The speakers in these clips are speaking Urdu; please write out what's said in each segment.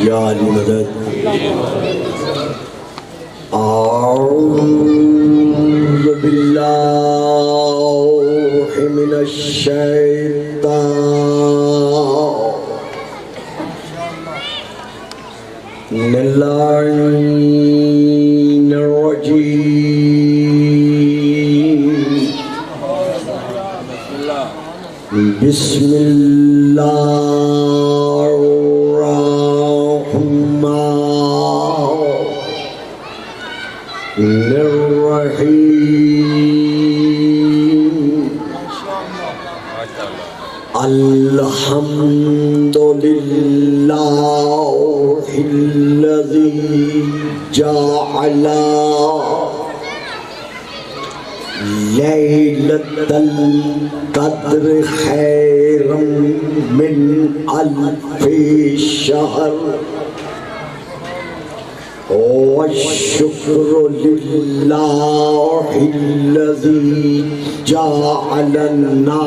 یا علی مدد اعوذ باللہ من الشیطان اللعین الرجیم بسم اللہ الرحیم الحمد للہ الذی جعل لیلۃ القدر خیرا من الف شہر والشکر للہ الذی جعلنا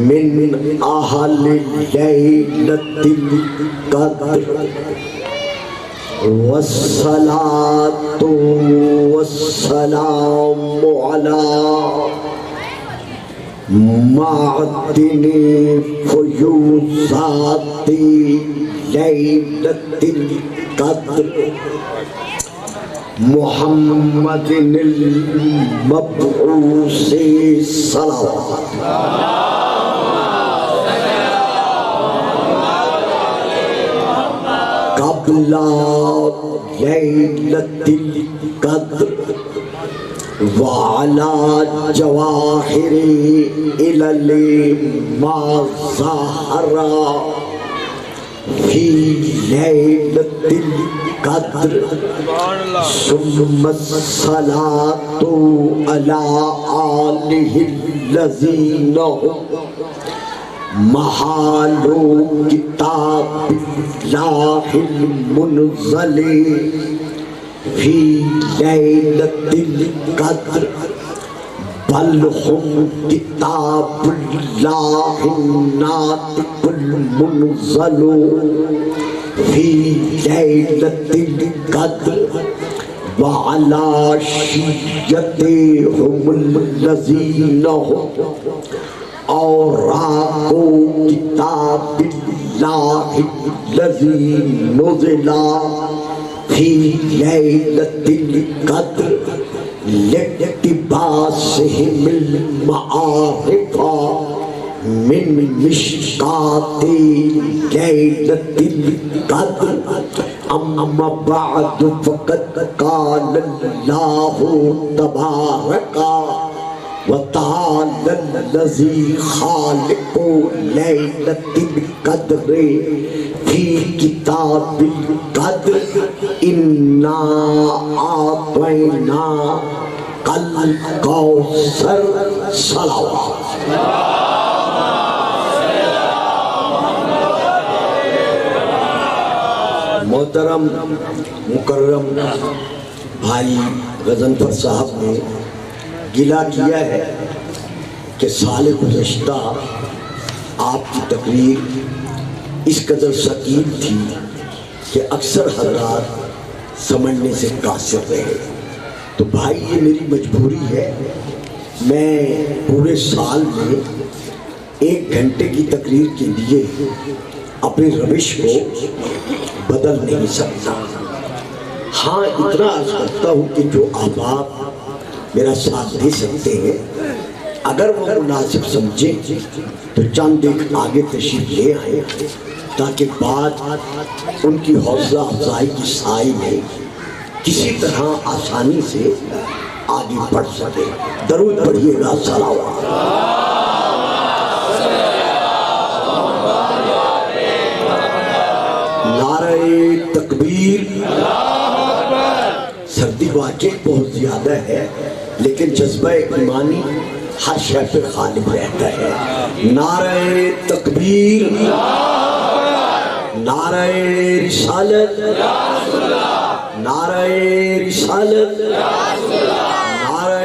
من اہل لیلۃ القدر والصلاة والسلام علی معدن فیوضات لیلۃ القدر محمد المبعوث صلوات قبل لیلۃ القدر وعلى جواہر الل ما ظہر فی لیلۃ القدر ثم الصلاة علی آلہ الذین محال کتاب اللہ المنزل فی لیلۃ القدر بل ہم کتاب اللہ الناطق المنزل فی لیلۃ القدر وعلی شیعتہم الذین اوراقوا کتاب اللہ الذی نزل فی لیلۃ القدر لاقتباسہم المعارف من مشکات لیلۃ القدر اما بعد فقد قال اللہ تبارک وتعالى الذي خالق ليلة القدر في كتاب القدر إنا أعطيناك الكوثر صلوات محترم مکرم بھائی غضنفر صاحب نے گلہ کیا ہے کہ سال گزشتہ آپ کی تقریر اس قدر ثقیل تھی کہ اکثر حضرات سمجھنے سے قاصر رہے. تو بھائی یہ میری مجبوری ہے، میں پورے سال میں 1 گھنٹے کی تقریر کے لیے اپنی روش کو بدل نہیں سکتا. ہاں اتنا عرض کرتا ہوں کہ جو احباب میرا ساتھ دے سکتے ہیں اگر وہ مناسب سمجھیں تو چند ایک آگے تشریف لے آئیں تاکہ بات ان کی حوصلہ افزائی کی سائے میں کسی طرح آسانی سے آگے بڑھ سکے. درود پڑھیے گا صلوات. نعرہ تکبیر. سردی واقعی بہت زیادہ ہے لیکن جذبہ ایمانی ہر شے پہ غالب رہتا ہے. نعرہ تکبیر، نعرہ رسالت، نعرہ رسالت، نعرہ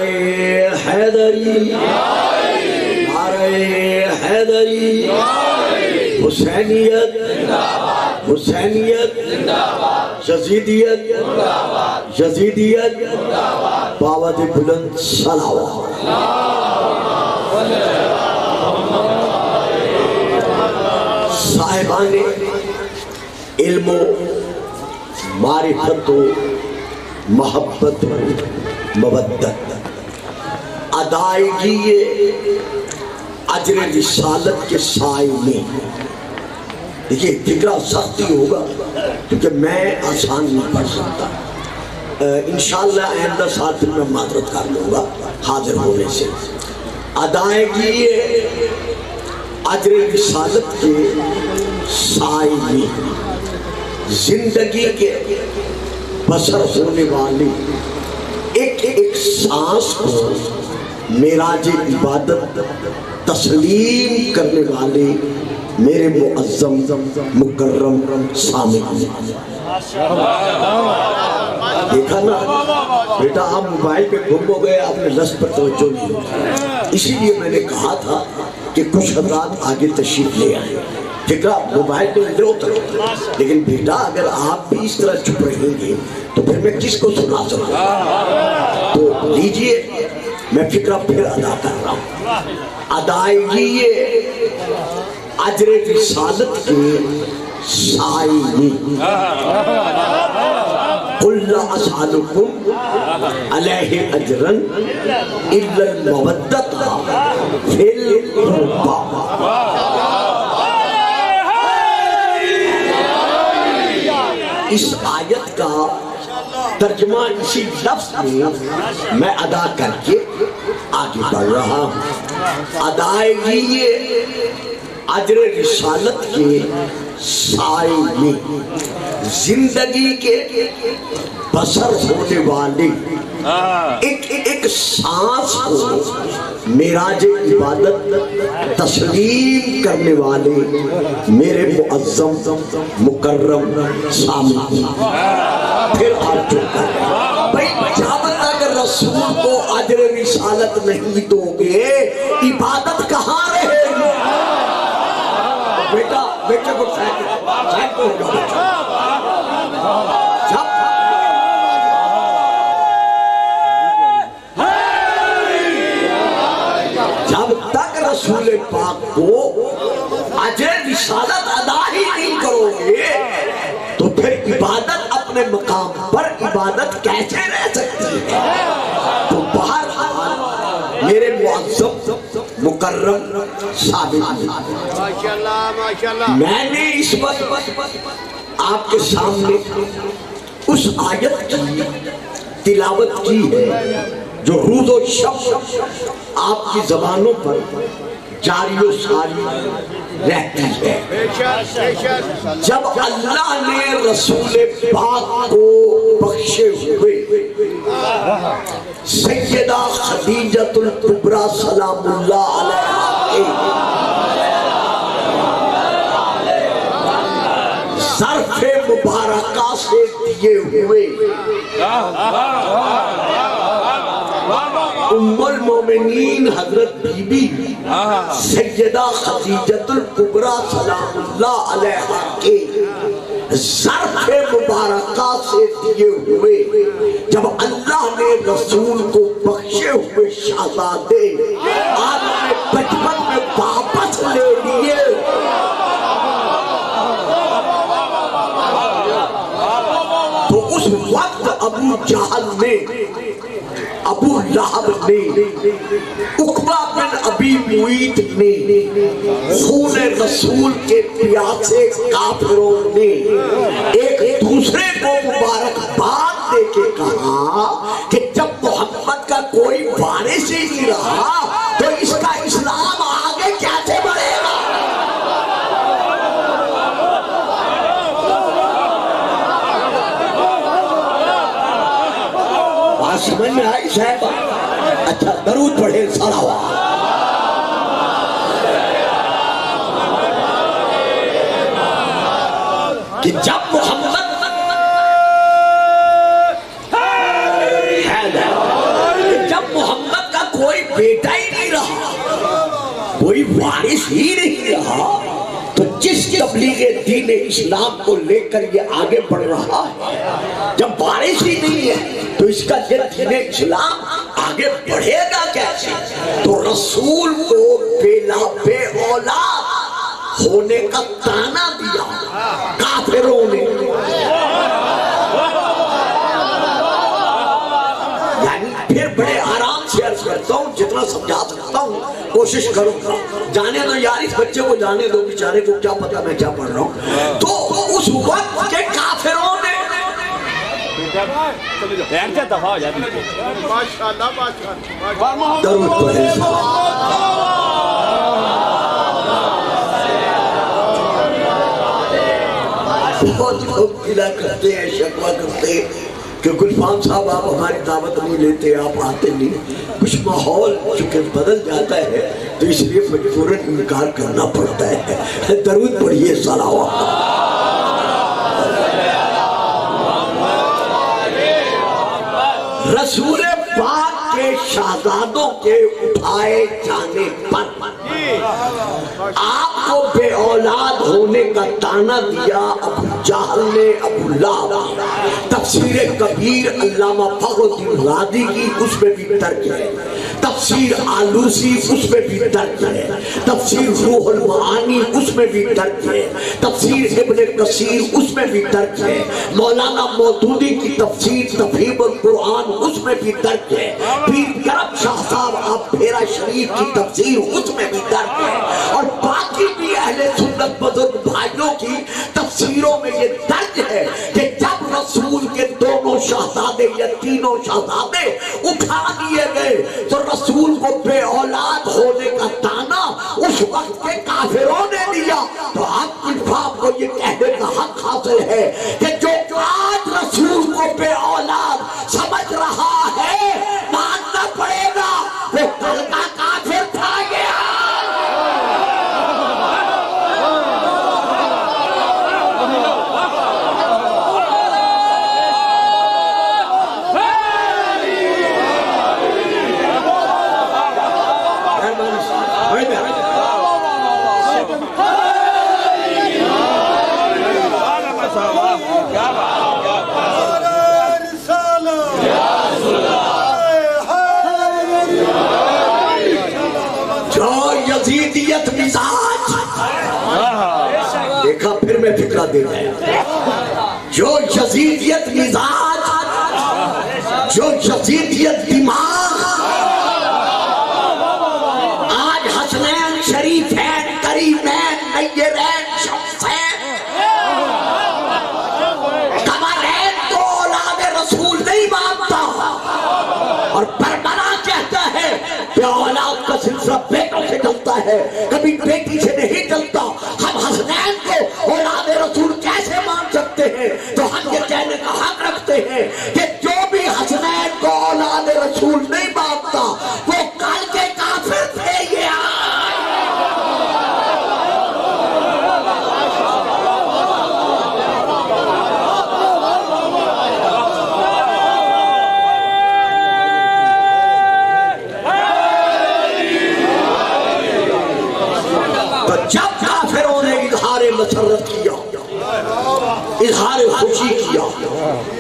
حیدری، نعرہ حیدری، حسینیت حسینیت یزیدیت یزیدیت باوت بلند صلوات صاحبان علم و معرفت و محبت و مودت ادائیگی اجر رسالت کے سائے میں دیکھئے فکرہ سختی ہوگا کیونکہ میں آسان نہیں پڑھ سکتا انشاءاللہ آئندہ سال پھر میں معذرت کر لوں گا حاضر ہونے سے ادائیگی اجر رسالت کے سائے میں زندگی کے بسر ہونے والی ایک ایک سانس کو معراج عبادت تسلیم کرنے والے میرے معظم مکرم سامعین دیکھا نا بیٹا آپ موبائل پہ گم ہو گئے آپ نے لفظ پر توجہ نہیں ہوئی اسی لیے میں نے کہا تھا کہ کچھ حضرات آگے تشریف لے آئے فکرہ موبائل پہ لے ہوتا لیکن بیٹا اگر آپ بھی اس طرح چھپ رہیں گے تو پھر میں کس کو سنا سکتا تو لیجئے میں فکرہ پھر ادا کر رہا ہوں ادائیگی اجر رسالت کے سائے میں قُلْ لَا أَسْأَلُكُمْ عَلَيْهِ أَجْرًا إِلَّا الْمَوَدَّةَ فِي الْقُرْبَى اس آیت کا ترجمہ اسی لفظ میں ادا کر کے آگے بڑھ رہا ہوں ادائیگی اجر رسالت کے سائے میں زندگی کے بسر ہونے والے ایک ایک سانس کو معراج عبادت تسلیم کرنے والے میرے معظم مکرم سامعین پھر آپ جو کر رہے ہیں بھئی جب تک رسول کو اجر رسالت نہیں دو گے عبادت کہاں رہے گی بیٹا بیٹا کو سائن کو ہو جاؤ جب تک رسول پاک کو اجر رسالت ادا ہی نہیں کرو گے تو پھر عبادت اپنے مقام پر عبادت کیسے رہ سکتی ہے تو بہرحال میرے معظم مکرم سامعین میں نے اس وقت آپ کے سامنے اس آیت کی تلاوت کی ہے جو روز و شب آپ کی زبانوں پر جاری و ساری رہتی ہے جب اللہ نے رسول پاک کو بخشے ہوئے سیدہ خدیجہ الکبریٰ سلام اللہ علیہا ظرف مبارکہ سے دیے ہوئے ام المومنین حضرت بی بی سیدہ خدیجہ الکبریٰ سلام اللہ علیہا کے ظرف مبارکہ سے دیے ہوئے جب اللہ نے رسول کو بخشے ہوئے شہزادے عالم بچپن میں واپس لے لیے تو اس وقت ابو جہل نے ابو لہب نے عقبہ بن ابی معیط نے خون رسول کے پیاسے کافروں نے ایک دوسرے کو مبارکباد دے کے کہا کہ جب محمد کا کوئی وارث ہی نہیں رہا تو اس کا اسلام آگے کیسے بڑھے گا سمجھ میں آئی صاحبہ اچھا درود پڑھے صلوات کہ جب محمد کا کوئی بیٹا ہی نہیں رہا کوئی وارث ہی نہیں رہا تو جس دین اسلام کو لے کر یہ آگے بڑھ رہا ہے، جب بارش ہی نہیں ہے تو اس کا یہ دین اسلام آگے بڑھے گا کیسے؟ تو رسول کو بے اولاد ہونے کا تانا دیا کافروں نے. یعنی پھر بڑے آرام سے عرض کرتا ہوں، جتنا سمجھا سکتا ہوں کوشش کروں گا. جانے دو یار، اس بچے کو جانے دو، بیچارے کو کیا پتا میں کیا پڑھ رہا ہوں. تو اس وقت کے کافروں نے درود پڑھے. بہت لوگ گلا کرتے ہیں، شکوہ کرتے ہیں کہ گلفام صاحب آپ ہماری دعوت نہیں لیتے، آپ آتے نہیں. کچھ ماحول چونکہ بدل جاتا ہے تو اس لیے مجبوراً انکار کرنا پڑتا ہے. درود پڑھیے صلوات. رسول پاک کے شہزادوں کے اٹھائے جانے پر آپ کو بے اولاد ہونے کا تانا دیا ابو جہل نے، ابو لہب. تفسیر کبیر علامہ فخر الدین رازی کی اس میں بھی درج ہے، تفسیر آلوسی اس میں بھی درج ہے، تفسیر روح المعانی اس میں بھی درج ہے، تفسیر ابن کثیر اس میں بھی درج ہے، مولانا مودودی کی تفسیر تفہیم القرآن اس میں بھی درج ہے، پیر کرم شاہ صاحب آپ پھیرا شریف کی تفسیر اس میں بھی درج ہے، اور باقی بھی اہل سنت بزرگ بھائیوں کی تفسیروں میں یہ درج ہے کہ جب رسول کے دونوں شہزادے یا تینوں شہزادے اٹھا دیے گئے تو رسول کو بے اولاد ہونے کا تانا اس وقت کے کافروں نے دیا. تو آپ کفار کو یہ کہنے کا حق حاصل ہے کہ جو آج رسول کو بے اولاد سمجھ رہا ہے ماننا پڑے گا وہ کل کا کافر تھا. گیا یزیدیت مزاج دیکھا، پھر میں فکرہ دے گیا. جو یزیدیت مزاج، جو یزیدیت دماغ آج حسنین شریفین کریمین نیرین شمسین قمرین تو اولاد رسول نہیں مانتا اور بربنا کہتا ہے کہ اولاد کا سلسلہ بیٹوں سے چلتا ہے، کبھی بیٹی سے نہیں چلتا. ہم حسنین کو اولاد رسول کیسے مان سکتے ہیں؟ تو ہم یہ کہنے کا حق رکھتے ہیں کہ جو بھی حسنین کو اولاد رسول نہیں مانتا وہ کل کے کافر تھے. یہ جب کافروں نے اظہار مسرت کیا، اظہار خوشی کیا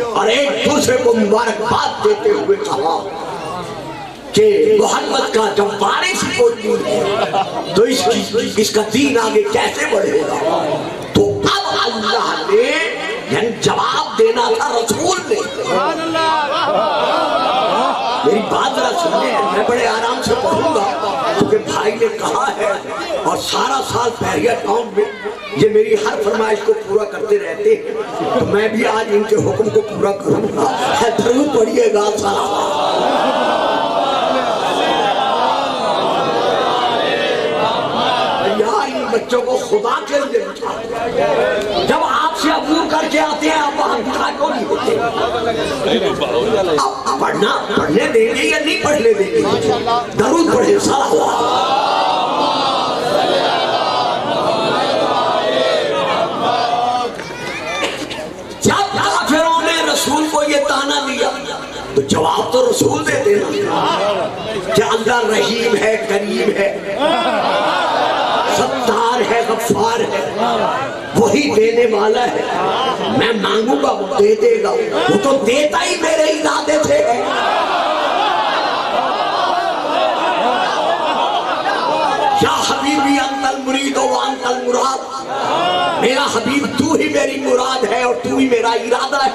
اور ایک دوسرے کو مبارکباد دیتے ہوئے کہا کہ محمد کا جب وارث کوئی نہیں ہے تو اس کا دین آگے کیسے بڑھے گا. تو اب اللہ نے یعنی جواب دینا تھا رسول نے. میری بات ذرا سنیں، میں بڑے آرام سے پڑھوں گا کیونکہ بھائی نے کہا ہے اور سارا سال پہریہ ٹاؤن میں یہ میری ہر فرمائش کو پورا کرتے رہتے ہیں، تو میں بھی آج ان کے حکم کو پورا کروں گا. درود پڑھیے گا یار. ان بچوں کو خدا کے لیے جب آپ سے عبور کر کے آتے ہیں آپ وہاں دکھا کیوں نہیں ہوتے؟ پڑھنے دیں گے یا نہیں پڑھنے دیں گے؟ درود پڑھے صلوات. جب کافروں نے رسول کو یہ تانا دیا تو جواب تو رسول دے دینا کہ اللہ رحیم ہے، کریم ہے، ستار ہے، غفار ہے، وہی دینے والا ہے، میں مانگوں گا وہ دے دے گا، وہ تو دیتا ہی میرے ارادے تھے۔ یا حبیبی انت المرید و انت المراد، میرا حبیب تو ہی میری مراد ہے اور تو ہی میرا ارادہ ہے۔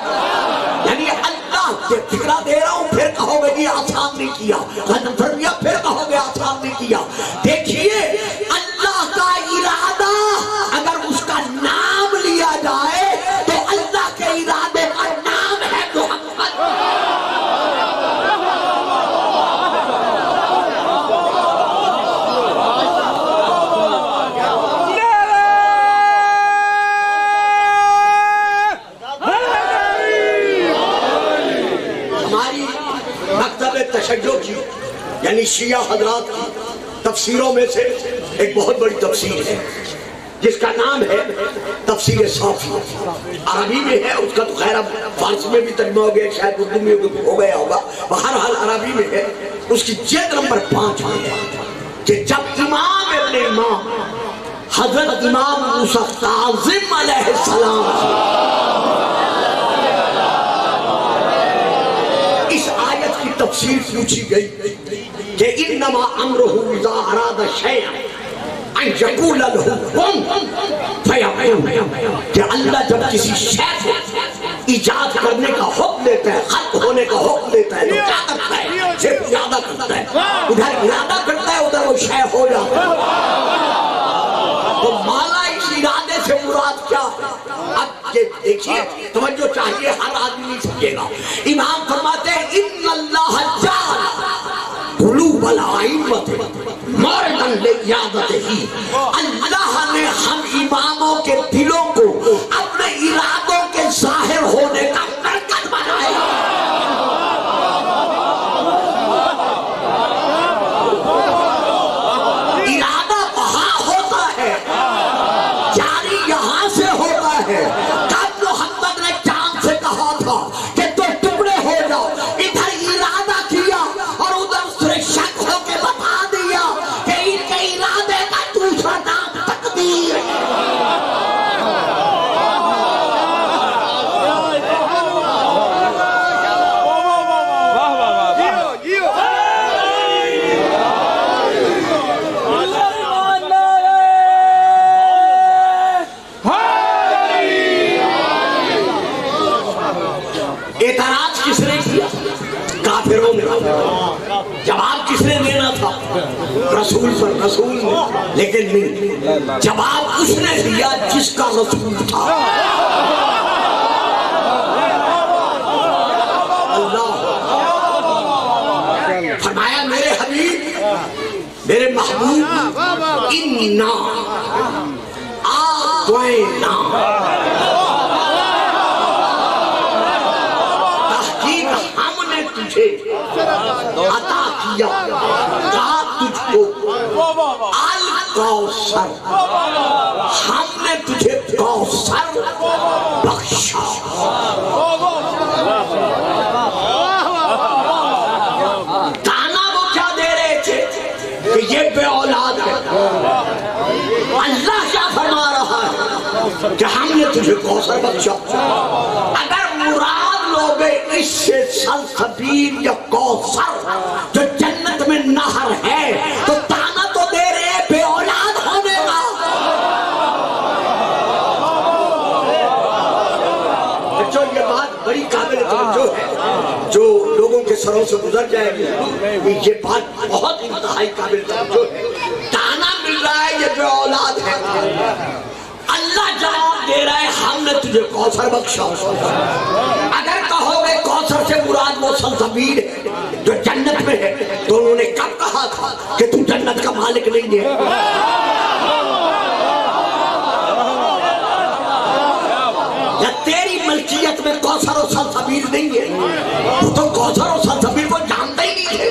یعنی اللہ کے فکرہ دے رہا ہوں، پھر کہو گے یہ آسان نہیں کیا، پھر کہو گے آسان نہیں کیا۔ دیکھیے اللہ کا ارادہ اگر اس کا نام لیا جائے تو اللہ کے ارادے کا نام ہے محمد۔ ہماری مکتب تشیع کی یعنی شیعہ حضرات کی تفسیروں میں سے ایک بہت بڑی تفسیر ہے جس کا نام ہے تفسیر صافی، عربی میں ہے، اس کا تو خیر اب فارسی میں بھی ترجمہ ہو گیا، شاید اردو میں ہو گیا ہوگا، بہرحال عربی میں ہے۔ اس کی جلد نمبر 5 میں ہے کہ جب امام ابن امام حضرت امام موسیٰ کاظم علیہ السلام اس آیت کی تفسیر پوچھی گئی کہ انما امرہ اذا اراد شیئا ان یقول له کن فیکون، کہ اللہ جب کسی شے کو ایجاد کرنے کا حکم دیتا ہے، ختم ہونے کا حکم دیتا ہے تو کیا کرتا ہے؟ صرف ارادہ کرتا ہے، ادھر ارادہ کرتا ہے ادھر وہ شے ہو جاتا ہے۔ تو مالا اس ارادے سے مراد کیا؟ اب یہ دیکھیے توجہ چاہیے، ہر آدمی نہیں سمجھے گا۔ امام فرماتے ہیں ان اللہ جعل قلوب الائمۃ مورداً لعیادتہ، اللہ نے ہم اماموں کے دلوں کو اپنے ارادوں کے ظاہر ہونے کا مرکز بنایا۔ ارادہ وہاں ہوتا ہے، جاری یہاں سے ہوتا ہے۔ کب محمد نے چاند سے کہا تھا کہ تو ٹکڑے ہو جاؤ، ادھر ارادہ کیا اور ادھر اس نے شک ہو کے بتا دیا کہ ان کے ارادے کا دوسرا نام تقدیر ہے۔ اعتراض کس نے کیا؟ کافروں نے۔ جواب کس نے دینا تھا؟ رسول پر، رسول نے، لیکن نہیں، جواب اس نے دیا جس کا رسول تھا۔ اللہ فرمایا میرے حبیب، میرے محبوب، اِنَّا أَعْطَيْنَا، عطا کیا، کہا تجھ کو الکوثر، ہم نے تجھے کوثر بخشا۔ تانا وہ کیا دے رہے تھے کہ یہ بے اولاد ہے، اللہ کیا فرما رہا ہے کہ ہم نے تجھے کوثر بخشا۔ اگر مراد لوگے اس سے سلسبیل یا کوثر جو جنت میں نہر ہے تو تانا تو دے رہے بے اولاد ہونے کا۔ جو یہ بات بڑی قابل توجہ ہے، جو لوگوں کے سروں سے گزر جائے گی، یہ بات بہت انتہائی قابل توجہ ہے۔ تانا مل رہا ہے یہ بے اولاد ہے، اللہ جواب دے رہا ہے ہم نے تجھے کوثر بخشا۔ اگر کہو گے کوثر سے مراد وہ سلسبیل ہے جو جنت میں ہے تو انہوں نے کب کہا تھا کہ تو جنت کا مالک نہیں ہے؟ یا تیری ملکیت میں کوثر و سلسبیل نہیں ہے؟ وہ تو کوثر و سلسبیل کو جانتے ہی نہیں تھے۔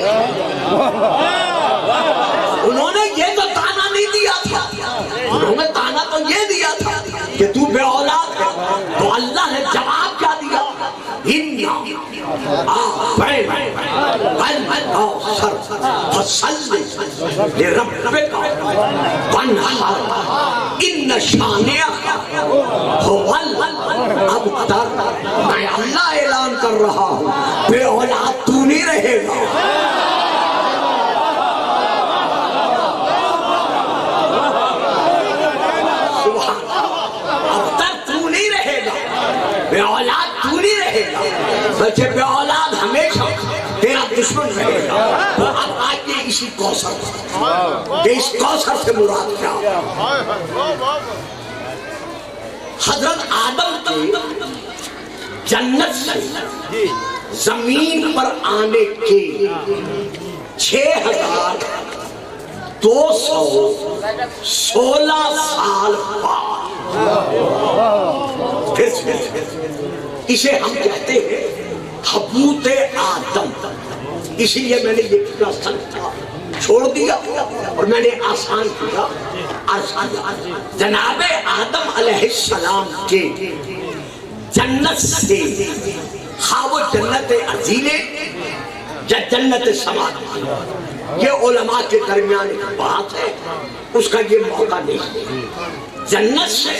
انہوں نے یہ تو تانا نہیں دیا تھا، انہوں نے تانا تو یہ دیا تھا کہ تو بے اولاد ہے، تو اللہ نے جواب کیا دیا؟ فصل لربک وانحر، ان شانئک هو الابتر، میں اللہ اعلان کر رہا ہوں بے اولاد تو نہیں رہے گا۔ بے اولاد تو نہیں رہے گا، بلکہ بے اولاد ہمیشہ تیرا دشمن رہے گا۔ تو اب آئیے اسی کوثر، کہ اس کوثر سے مراد کیا؟ حضرت آدم کے جنت سے زمین پر آنے کے 6216 سال بعد اسے ہم کہتے ہیں حبوط آدم، اسی لیے میں نے یہ پورا سنتا چھوڑ دیا اور میں نے آسان کیا۔ جناب آدم علیہ السلام کے جنت سے، ہاں وہ جنت عزیلے یا جنت سماعت، یہ علماء کے درمیان ایک بات ہے، اس کا یہ موقع نہیں۔ جنت سے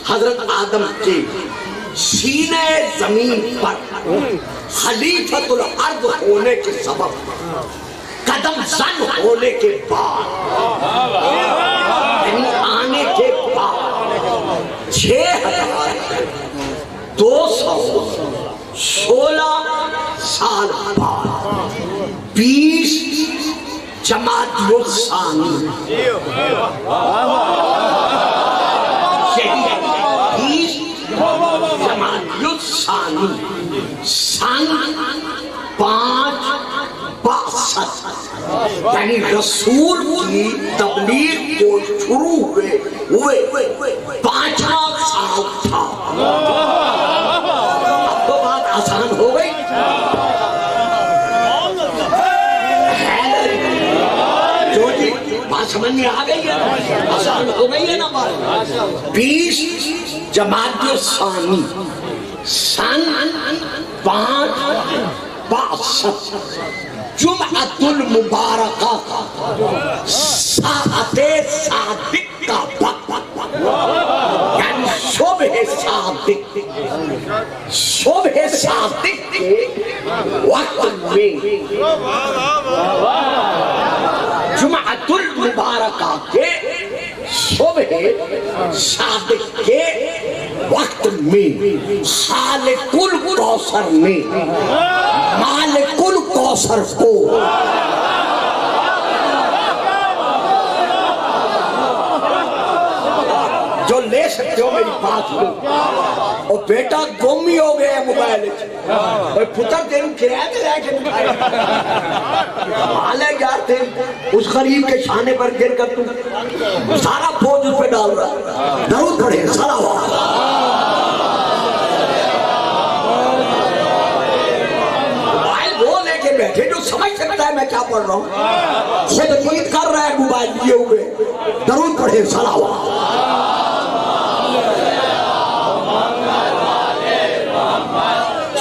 حضرت آدم کے سینے زمین پر خلیفۃ الارض ہونے کے سبب قدم زن ہونے کے بعد، یعنی آنے کے بعد 6216 سال بعد 20 جمادی الثانی، جمادی الثانی سن 562، یعنی رسول کی تبلیغ کو شروع ہوئے 5واں سال تھا۔ اب تو بات آسان ہو گئی، جو جی بات سمجھ میں آ گئی ہے، آسان ہو گئی ہے نا بات۔ 20 جمادی الثانی سن 562 جمعۃ المبارکہ ساعت صادق کا وقت، یعنی صبح صادق کے وقت میں جمعۃ المبارکہ کے صبح صادق کے وقت میں خالق الکوثر نے مالک الکوثر کو جو لے سکتے ہو میری بات کو، اور بیٹا گم ہی ہو گیا موبائل، اور پتر تیروں کرایہ دے رہے کہ مالے یار تھے اس غریب کے شانے پر گر کر تو سارا بوجھ اس پہ ڈال رہا۔ درود پڑھیں صلوات۔ موبائل وہ لے کے بیٹھے جو سمجھ سکتا ہے میں کیا پڑھ رہا ہوں، خود امید کر رہا ہے موبائل لیے ہوئے۔ درود پڑھیں صلوات۔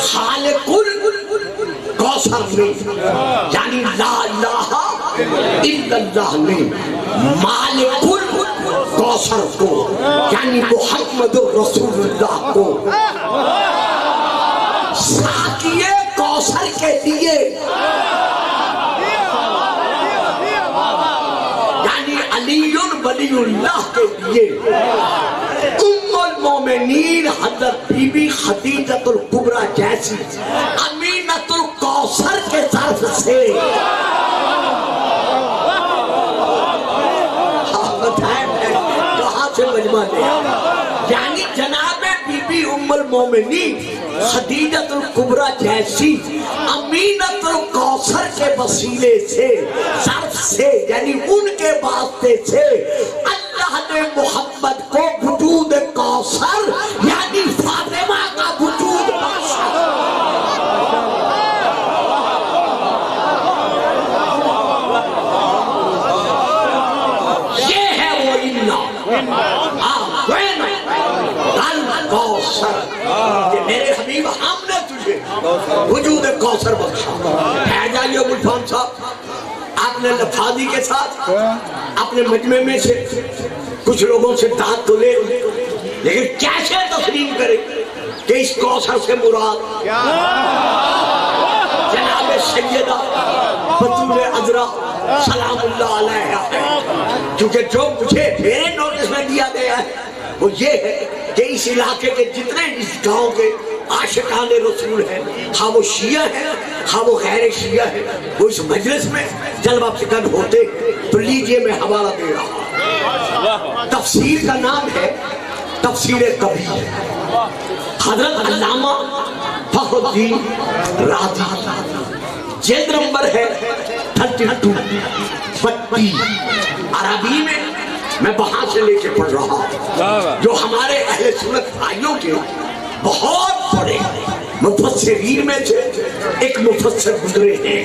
خالق الکوثر نے، یعنی لا الہ الا اللہ نے مالک الکوثر کو، یعنی محمد الرسول اللہ کو ساقی کوثر کے لیے، یعنی علی ولی اللہ کے لیے ام المومنین حضرت بی بی خدیجۃ الکبریٰ جیسی امینۃ الکوثر کے طرف سے کہاں سے مجمع لیا، یعنی جناب بی بی ام المومنین خدیجۃ الکبریٰ جیسی امینۃ الکوثر کے وسیلے سے، طرف سے، یعنی ان کے واسطے سے اللہ نے محمد کو وجود کوثر یعنی فاطمہ کا وجود بخشا۔ یہ ہے وہ الکوثر کہ میرے حبیب ہم نے تجھے وجود کوثر بخشا۔ ہے جائیے ملفان صاحب، آپ نے لفاظی کے ساتھ اپنے مجمع میں سے کچھ لوگوں سے داد تو لے لیکن کیسے تسلیم کرے کہ اس کوثر سے مراد جناب سیدہ بطول عذرا سلام اللہ علیہ ہے. کیونکہ جو مجھے میرے نوٹس میں دیا گیا ہے وہ یہ ہے کہ اس علاقے کے جتنے اس گاؤں کے عاشقان رسول ہیں، ہاں وہ شیعہ ہیں ہاں وہ غیر شیعہ ہیں، وہ اس مجلس میں جلوہ فکر ہوتے. تو لیجئے میں حوالہ دے رہا ہوں. تفسیر کا نام ہے تفسیر کبیر، حضرت علامہ فخر الدین رازی، جلد نمبر ہے 32 عربی میں وہاں سے لے کے پڑھ رہا ہوں. جو ہمارے اہل سنت بھائیوں کے بہت بڑے مفسرین میں سے ایک مفسر گزرے ہیں،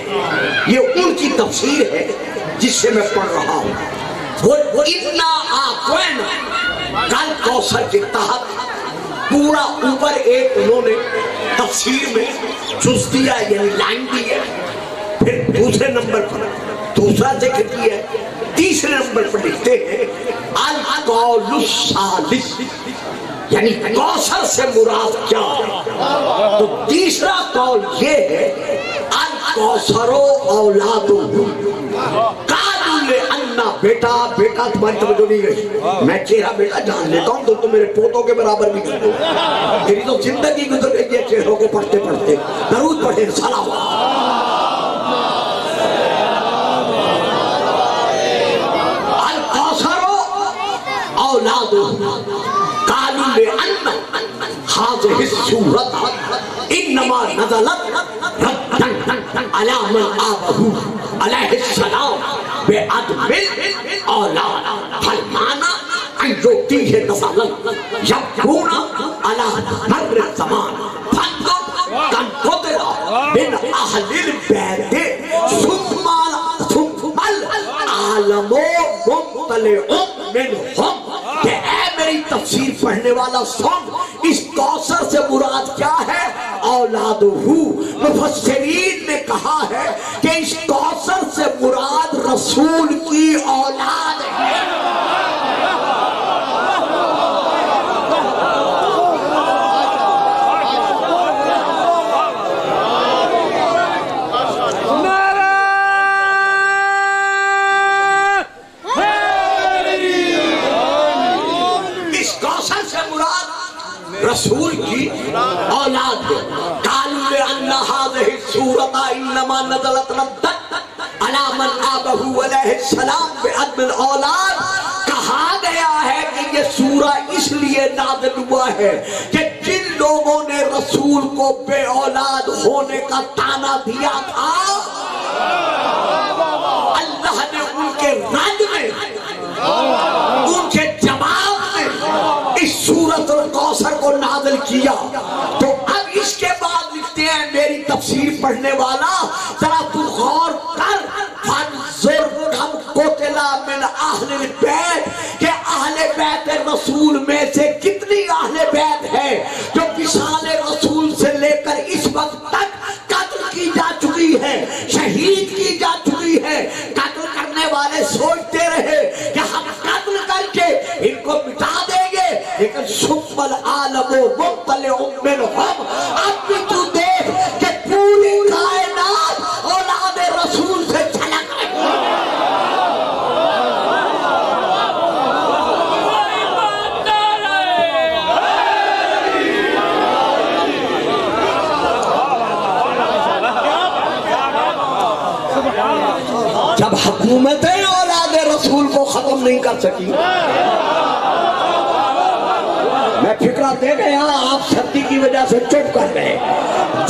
یہ ان کی تفسیر ہے جس سے میں پڑھ رہا ہوں. وہ اتنا آقوین کل کوثر کے تحت پورا اوپر ایک انہوں نے تفسیر میں جز دیا یعنی لائن دی ہے، پھر دوسرے نمبر پر دوسرا ذکر کیا ہے، تیسرے نمبر پر لکھتے ہیں القول الثالث یعنی کوثر سے مراد کیا ہے. تو تیسرا قول یہ ہے الکوثر اولادہ، قالوا لأن بیٹا تمہاری توجہ نہیں گئی، میں چہرہ بیٹا جان لیتا ہوں تو میرے پوتوں کے برابر بھی کر دو. میری تو زندگی گزر گئی ہے چہروں کو پڑھتے پڑھتے. درود پڑھیں سلام. الکوثر اولادہ قالوا لأن هذه السورة انما نزلت ردا على من آبه علیہ السلام بعدم الاولاد فالمعنى ان يؤتيه نزلا يكون على مر الزمان فانظر كم قدر من اهل البيت ثم العالم مطلع منهم. کہ اے میری تفسیر پڑھنے والا سن، اس کوثر سے مراد کیا ہے؟ اولادہ. مفسرین نے کہا ہے کہ اس کوثر سے مراد رسول کی اولاد ہے. رسول کی اولاد ہے. قالوا لأن هذه السورة انما نزلت ردا على من آبه علیہ السلام بعدم الاولاد. کہا گیا ہے کہ یہ سورہ اس لیے نازل ہوا ہے کہ جن لوگوں نے رسول کو بے اولاد ہونے کا طعنہ دیا تھا اللہ نے ان کے رد میں ان کے جواب میں اس سورۃ الکوثر کو نازل کیا. تو اب اس کے بعد لکھتے ہیں میری تفسیر پڑھنے والا ذرا تو غور کر فانظر کم قتل من اہل البیت کہ اہل بیت رسول میں سے کتنی اہل بیت ہے جو وصال رسول سے لے کر اس وقت تک قتل کی جا چکی ہے، شہید کی جا چکی ہے. قتل کرنے والے سوچتے رہے کہ ہم قتل کر کے ان کو مٹا دیں گے، لیکن ثم العالم مطلع منهم. اب بھی تو دیکھ کہ پوری کائنات اولاد رسول سے چھلک رہی ہے. جب حکومتیں اولاد رسول کو ختم نہیں کر سکی، میں فکرہ دے گیا آپ سردی کی وجہ سے چپ کر گئے.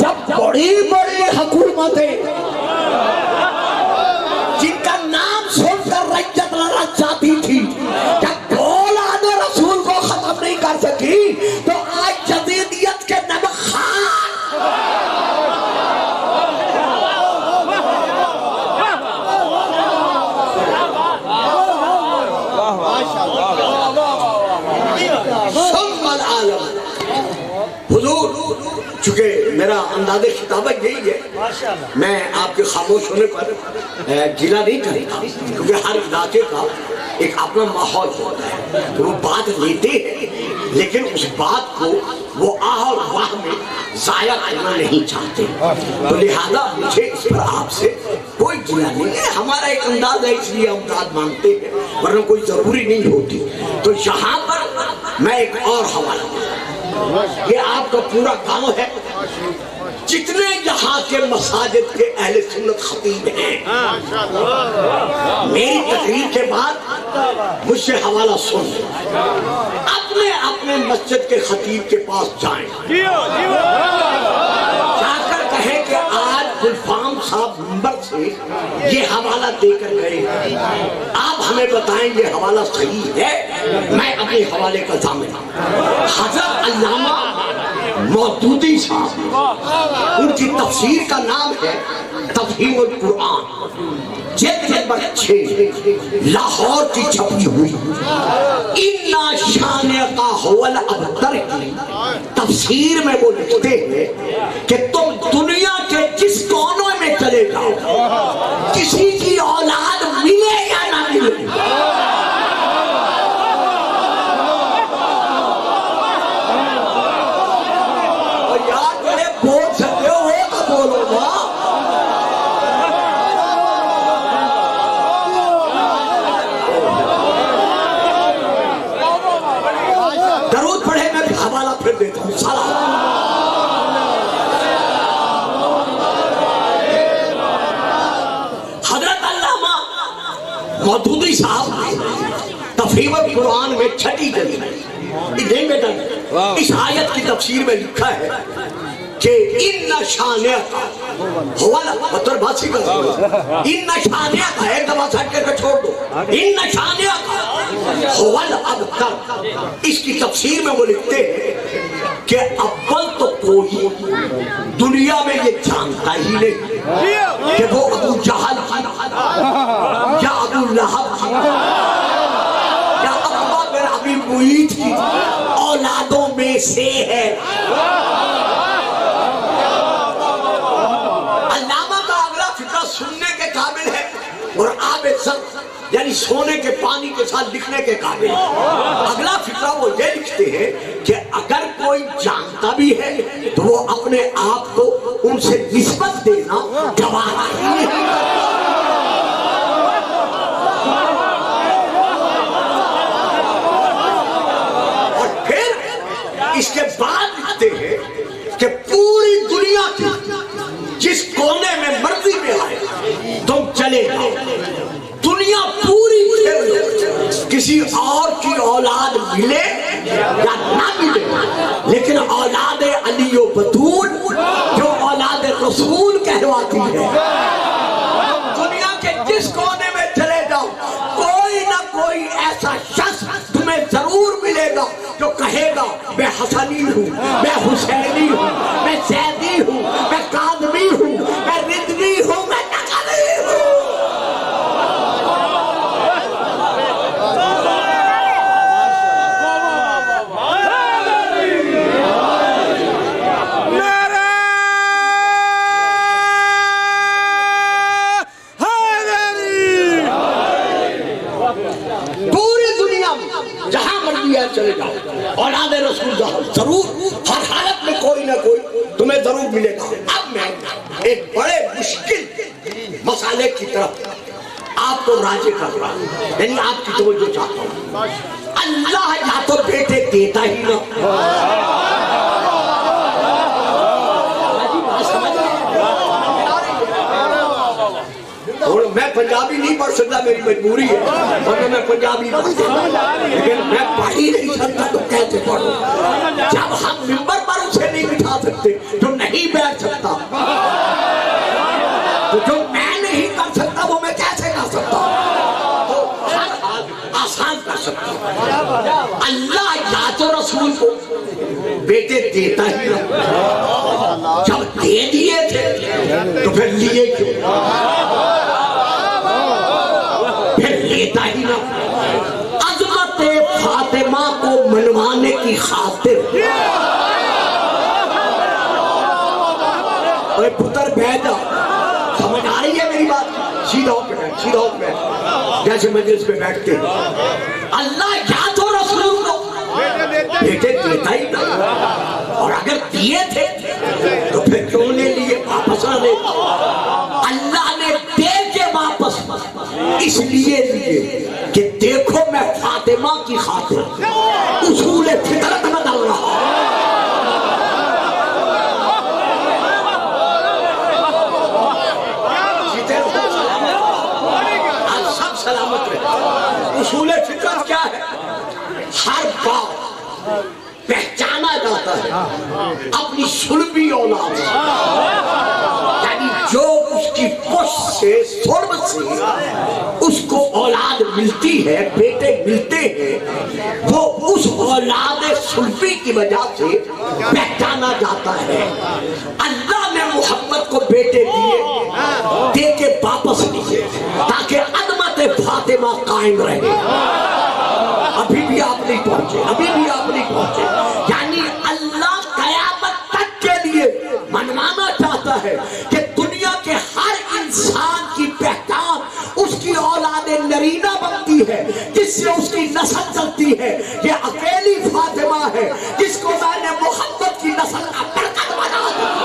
جب بڑی بڑی حکومتیں جن کا نام سن کر رجت لڑک جاتی تھی جب اولاد رسول کو ختم نہیں کر سکی تو آج جدیدیت کے نبخان حضور. چونکہ میرا انداز خطابت یہی ہے، میں آپ کے خاموش ہونے پر گلہ نہیں کرتا کیونکہ ہر علاقے کا ایک اپنا ماحول ہوتا ہے کہ وہ بات لیتے ہیں لیکن اس بات کو وہ آہ اور واہ میں ضائع کرنا نہیں چاہتے. تو لہذا مجھے اس پر آپ سے کوئی گلہ نہیں ہے. ہمارا ایک انداز ہے اس لیے ہم داد مانگتے ہیں ورنہ کوئی ضروری نہیں ہوتی. تو یہاں پر میں ایک اور حوالہ دوں. یہ آپ کا پورا گاؤں ہے. جتنے یہاں کے مساجد کے اہل سنت خطیب ہیں میری تقریر کے بعد مجھ سے حوالہ سن اپنے اپنے مسجد کے خطیب کے پاس جائیں جا کر کہیں کہ آج گلفام صاحب منبر سے یہ حوالہ دے کر گئے آپ ہمیں بتائیں یہ حوالہ صحیح ہے. میں اپنے حوالے کا ضامن حضرت علامہ مودودی صاحب ان کی تفسیر کا نام ہے تفہیم القرآن جلد نمبر 6 لاہور کی چھپی ہوئی اِنَّا شَانِئَکَ هُوَ الْأَبْتَرِ کی تفسیر میں وہ لکھتے ہیں کہ تم دنیا کے جس کونوں میں چلے جاؤ کسی کی اولاد ملے یا نہ ملے مودودی صاحب تفہیم القرآن میں 6 جلد اس آیت کی تفسیر میں لکھا ہے کہ اِنَّ شَانِئَکَ مطلب بات سی کر اِنَّ شَانِئَکَ ایک دفعہ سٹ کر کے چھوڑ دو اِنَّ شَانِئَکَ هُوَ الْأَبْتَرِ. اس کی تفسیر میں وہ لکھتے ہیں کہ اول تو کوئی دنیا میں یہ جانتا ہی نہیں کہ وہ ابو جہل یا ابو لہب یا عقبہ بن ابی معیط کی اولادوں میں سے ہے. علامہ کا اگلا فقرہ سننے کے قابل ہے اور آب زر یعنی سونے کے پانی کے ساتھ لکھنے کے قابل ہے. اگلا فقرہ وہ یہ لکھتے ہیں کہ اگر کوئی جانتا بھی ہے تو وہ اپنے آپ کو ان سے نسبت دینا گوارا ہی نہیں کرتا. اور پھر اس کے بعد لکھتے ہیں کہ پوری دنیا کی جس کونے میں مرضی میں آئے تم چلے جاؤ دنیا پوری کسی اور کی اولاد ملے یا نہ ملے لیکن اولاد علی و بطول جو اولاد رسول کہواتی ہے دنیا کے جس کونے میں چلے جاؤ کوئی نہ کوئی ایسا شخص تمہیں ضرور ملے گا جو کہے گا میں حسنی ہوں میں حسینی ہوں میں زیدی ہوں میں قادمی ہوں میں رضوی ہوں میں نقلی ہوں. چلے جاؤ اولاد رسول ضرور ہر حالت میں کوئی نہ کوئی تمہیں ضرور ملے گا. اب میں ایک بڑے مشکل مسئلے کی طرف آپ کو راجع کر رہا ہوں یعنی آپ کی توجہ چاہتا ہوں. اللہ یا تو بیٹے دیتا ہی نہ میں پنجابی نہیں پڑھ سکتا میری مجبوری ہے ورنہ میں پنجابی لیکن میں پڑھ ہی نہیں سکتا تو کیسے پڑھوں جب ہم ممبر پر اسے نہیں بٹھا سکتے جو نہیں بیٹھ سکتا تو جو میں نہیں کر سکتا وہ میں کیسے کر سکتا تو ہر آسان کر سکتا. اللہ یا تو رسول کو بیٹے دیتا ہی نہ جب دے دیے تھے تو پھر لیے کیوں لیتا ہی نہ. عظمت فاطمہ کو منوانے کی خاطر اے پتر بیٹا سمجھ آ رہی ہے میری بات سیدھا ہو کے بیٹھ، سیدھا ہو کے بیٹھ، جیسے مجلس میں بیٹھتے ہیں۔ اللہ یا تو رسول کو بیٹے دیتا ہی نہ، اور اگر دیے تھے تو پھر کیوں نے لیے واپس آنے؟ اللہ نے دے کے واپس اس لیے لیے کہ دیکھو میں فاطمہ کی خاطر اصول فطرت بدل رہا ہوں۔ سلامت رہے۔ اصول فطرت کیا ہے؟ ہر باپ پہچانا جاتا ہے اپنی سلبی اولاد سے، یعنی جو اس کی پشت سے سلب سے اس کو اولاد ملتی ہے، بیٹے ملتے ہیں، وہ اس اولاد سلبی کی وجہ سے پہچانا جاتا ہے۔ اللہ نے محمد کو بیٹے دیے، دے کے واپس لیے تاکہ عظمت فاطمہ قائم رہے۔ ابھی بھی آپ نہیں پہنچے، ابھی بھی آپ نہیں پہنچے، یعنی اللہ قیامت تک کے لیے منوانا چاہتا ہے کہ دنیا کے ہر انسان کی پہچان اس کی اولاد نرینہ بنتی ہے، جس سے اس کی نسل چلتی ہے۔ یہ اکیلی فاطمہ ہے جس کو میں نے محمد کی نسل کا برکت بنا دیا۔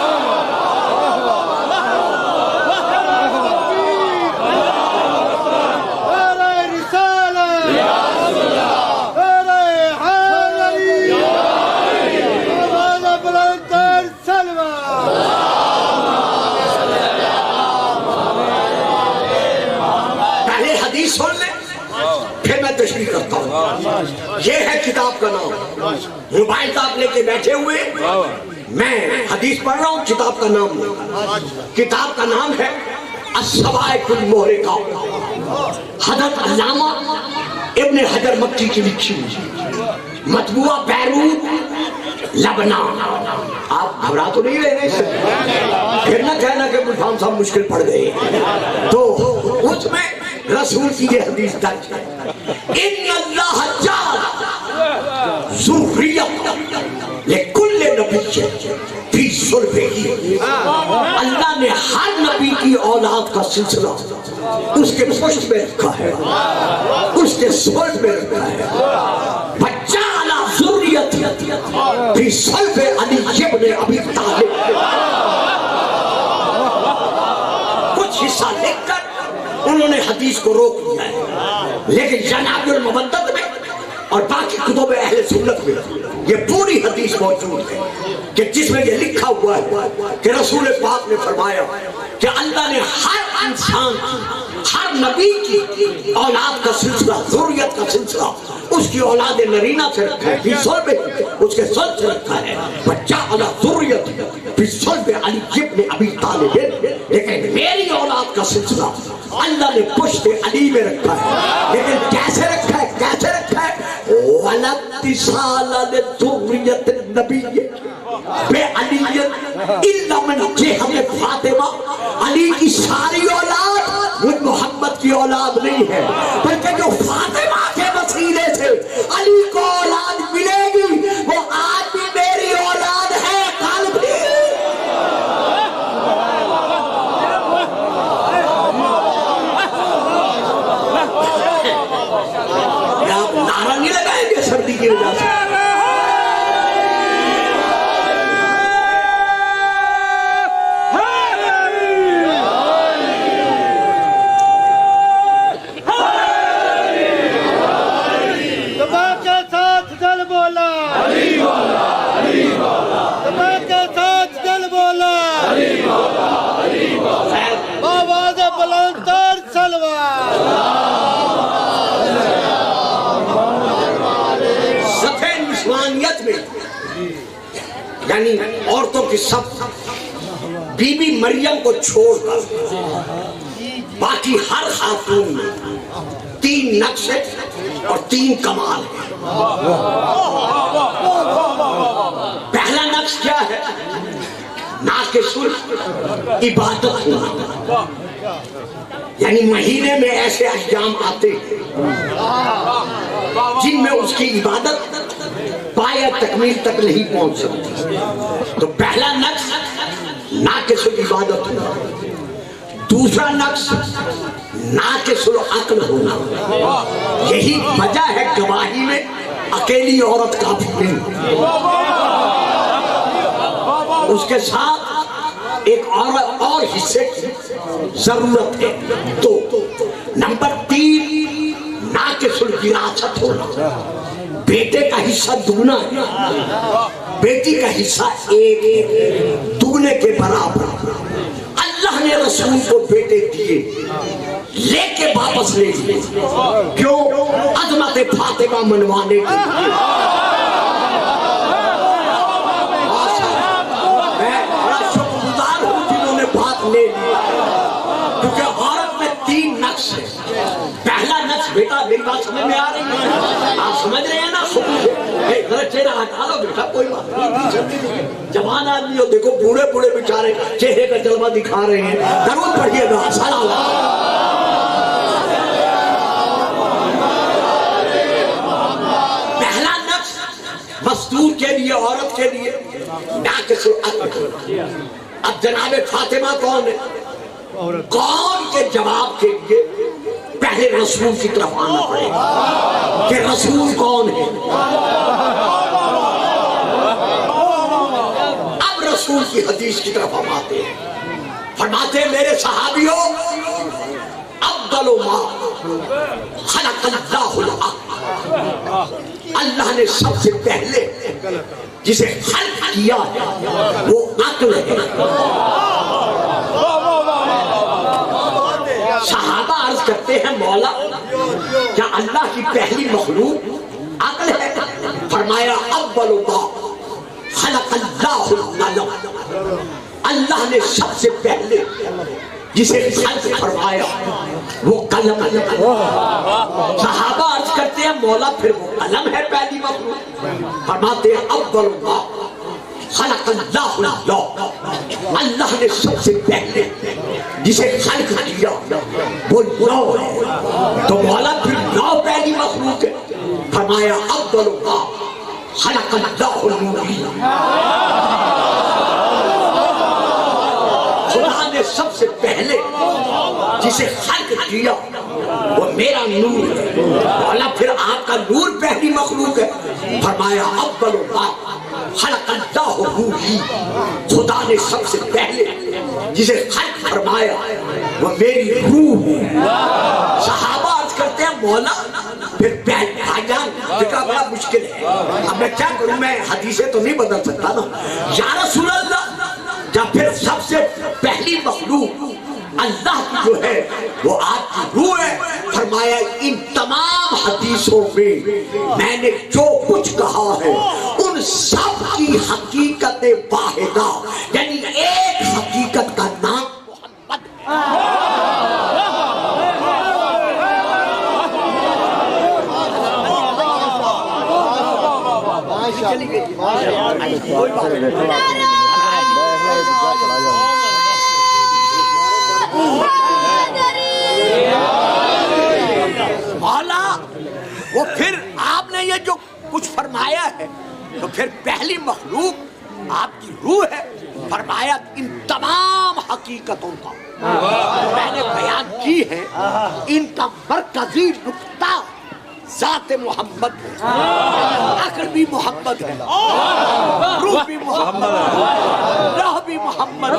کرتا ہوں، یہ ہے کتاب کا نام۔ موبائل آپ لے کے بیٹھے ہوئے، میں حدیث پڑھ رہا ہوں، کتاب کا نام ہے، کتاب کا نام ہے الصواعق المحرقہ، حضرت علامہ ابن حجر مکی کی لکھی ہوئی، مطبوعہ بیروت لبنان۔ آپ گھبرا تو نہیں رہے اس سے، پھر نہ کہنا کہ ملفان صاحب مشکل پڑ گئے، تو اس میں رسول کی یہ حدیث درج ہے، ان اللہ جعل ذریۃ لکل نبی فی صلبہ، اللہ نے ہر نبی کی اولاد کا سلسلہ اس کے پشت میں رکھا ہے، اس کے صلب میں رکھا ہے۔ وجعل ذریۃ فی صلب علی بن ابی طالب، کچھ حصہ لکھ کر انہوں نے حدیث کو روک دیا ہے، لیکن جناب المبدد میں اور باقی کتب اہل سنت میں یہ پوری حدیث موجود ہے کہ جس میں یہ لکھا ہوا ہے کہ رسول پاک نے فرمایا کہ اللہ نے ہر انسان ہر نبی کی اولاد کا سلسلہ، ذریت کا سلسلہ اس کی اولاد نرینہ سے رکھا ہے، فی صلب اس کے صلب سے رکھا ہے، وجعل ذریۃ فی صلب علی بن ابی طالب، لیکن میری اولاد کا سلسلہ اللہ نے پشت علی میں رکھا ہے۔ لیکن کیسے رکھا ہے، کیسے رکھا ہے؟ وَلَا اتصال لذریۃ النبی بعلی الا من جہت فاطمہ، علی کی ساری اولاد مجھ محمد کی اولاد نہیں ہے، بلکہ جو فاطمہ کے وسیلے سے علی کو اولاد ملے گی وہ آج بھی میری اولاد ہے، کل بھی۔ آپ نعرہ نہیں لگائیں گے سردی کی وجہ سے؟ یعنی عورتوں کی سب بی بی مریم کو چھوڑ کر باقی ہر خاتون میں 3 نقشے اور 3 کمال ہیں۔ پہلا نقش کیا ہے؟ ناقص عبادت ہونا، یعنی مہینے میں ایسے ایام آتے ہیں جن میں اس کی عبادت پایہ تکمیل تک نہیں پہنچ سکتی، تو پہلا نقص ناقص عبادت ہونا۔ دوسرا نقص ناقص العقل ہونا، یہی وجہ ہے گواہی میں اکیلی عورت کافی نہیں، اس کے ساتھ ایک اور حصے کی ضرورت ہے۔ تو نمبر 3 ناقص الوراثت ہونا، بیٹے کا حصہ دگنا ہے، بیٹی کا حصہ ایک دگنے کے برابر۔ اللہ نے رسول کو بیٹے دیے، لے کے واپس لے دیے، کیوں؟ عظمت فاطمہ منوانے کے لیے۔ میں بڑا شکر گزار ہوں جنہوں نے بات لے لی، کیونکہ عورت میں 3 نقص ہے۔ پہلا نقص، بیٹا میری بات سمجھ میں آ رہی ہے؟ آپ سمجھ رہے ہیں نا؟ غلط چہرہ ہٹا لو بیٹا، کوئی بات نہیں، جوان آدمی ہو، دیکھو بوڑھے بوڑھے بیچارے چہرے کا جلوہ دکھا رہے ہیں، درود پڑھیے گا، سلام۔ پہلا نقص مستور کے لیے، عورت کے لیے ناقص العقل۔ اب جناب فاطمہ کون ہے؟ کون کے جواب کے لیے پہلے رسول کی طرف آنا پڑے گا کہ رسول کون ہے۔ اب رسول کی حدیث کی طرف ہم آتے ہیں، فرماتے ہیں میرے صحابیوں، افضل ما خلق اللہ العقل، اللہ نے سب سے پہلے جسے خلق کیا ہے وہ عقل ہے۔ صحابہ عرض کرتے ہیں مولا کیا اللہ کی پہلی مخلوق عقل ہے؟ فرمایا اول ما خلق اللہ القلم، اللہ نے سب سے پہلے جسے خلق فرمایا وہ قلم ہے۔ صحابہ عرض کرتے ہیں مولا پھر وہ قلم ہے پہلی مخلوق؟ فرماتے ہیں اول ما خلق اللہ اللوح، اللہ نے سب سے پہلے جسے خلق کیا وہ لوح ہے، تو مولا پھر لوح پہلی مخلوق ہے؟ فرمایا اول ما خلق اللہ النور، خدا نے سب سے پہلے جسے خلق کیا وہ میرا نور ہے، مولا پھر آپ کا نور پہلی مخلوق ہے؟ فرمایا اول ما خلق اللہ روحی، خدا نے سب سے پہلے جسے خلق فرمایا وہ میری روح ہے۔ صحابہ عرض کرتے ہیں مولا پھر بھائی جان فکر بڑا مشکل ہے، اب میں کیا کروں، میں حدیثیں تو نہیں بدل سکتا نا۔ یا رسول اللہ جب پھر سب سے پہلی مخلوق اللہ کی جو ہے وہ آپ کی روح ہے، فرمایا ان تمام حدیثوں میں نے جو کچھ کہا ہے ان سب کی حقیقت واحدہ، یعنی ایک حقیقت کا نام مولا وہ پھر آپ نے یہ جو کچھ فرمایا ہے تو پھر پہلی مخلوق آپ کی روح ہے، فرمایا ان تمام حقیقتوں کا میں نے بیان کی ہے، ان کا مرکزی نقطہ ذات محمد ہے، عقل بھی محمد ہے، روح بھی محمد ہے، راہ بھی محمد ہے،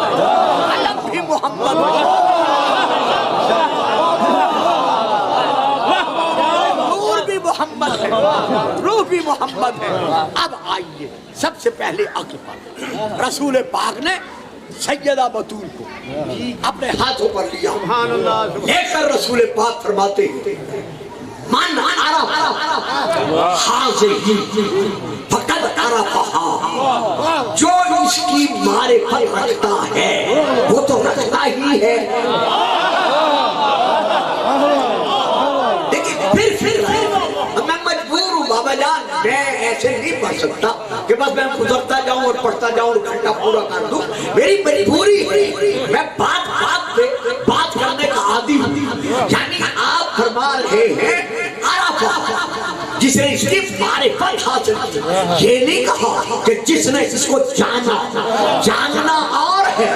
علم بھی محمد ہے، نور بھی محمد ہے، روح بھی محمد ہے۔ اب آئیے سب سے پہلے عقل پر رسول پاک نے سیدہ بطول کو اپنے ہاتھوں پر لیا، لے کر رسول پاک فرماتے ہیں من عرف حاضری فقد عرفہا، جو اس کی معرفت رکھتا ہے وہ تو رکھتا ہی ہے۔ لیکن پھر میں مجبور ہوں بابا جان، میں ایسے نہیں پڑھ سکتا کہ بس میں گزرتا جاؤں اور پڑھتا جاؤں اور گھنٹہ پورا کر دوں، میری مجبوری ہے، میں بات بات پہ بات کرنے کا عادی ہوں۔ یعنی آپ فرما رہے ہیں جس نے اس کی معرفت حاصل کی، یہ نہیں کہا کہ جس نے اس کو جانا، جاننا اور ہے،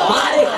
معرفت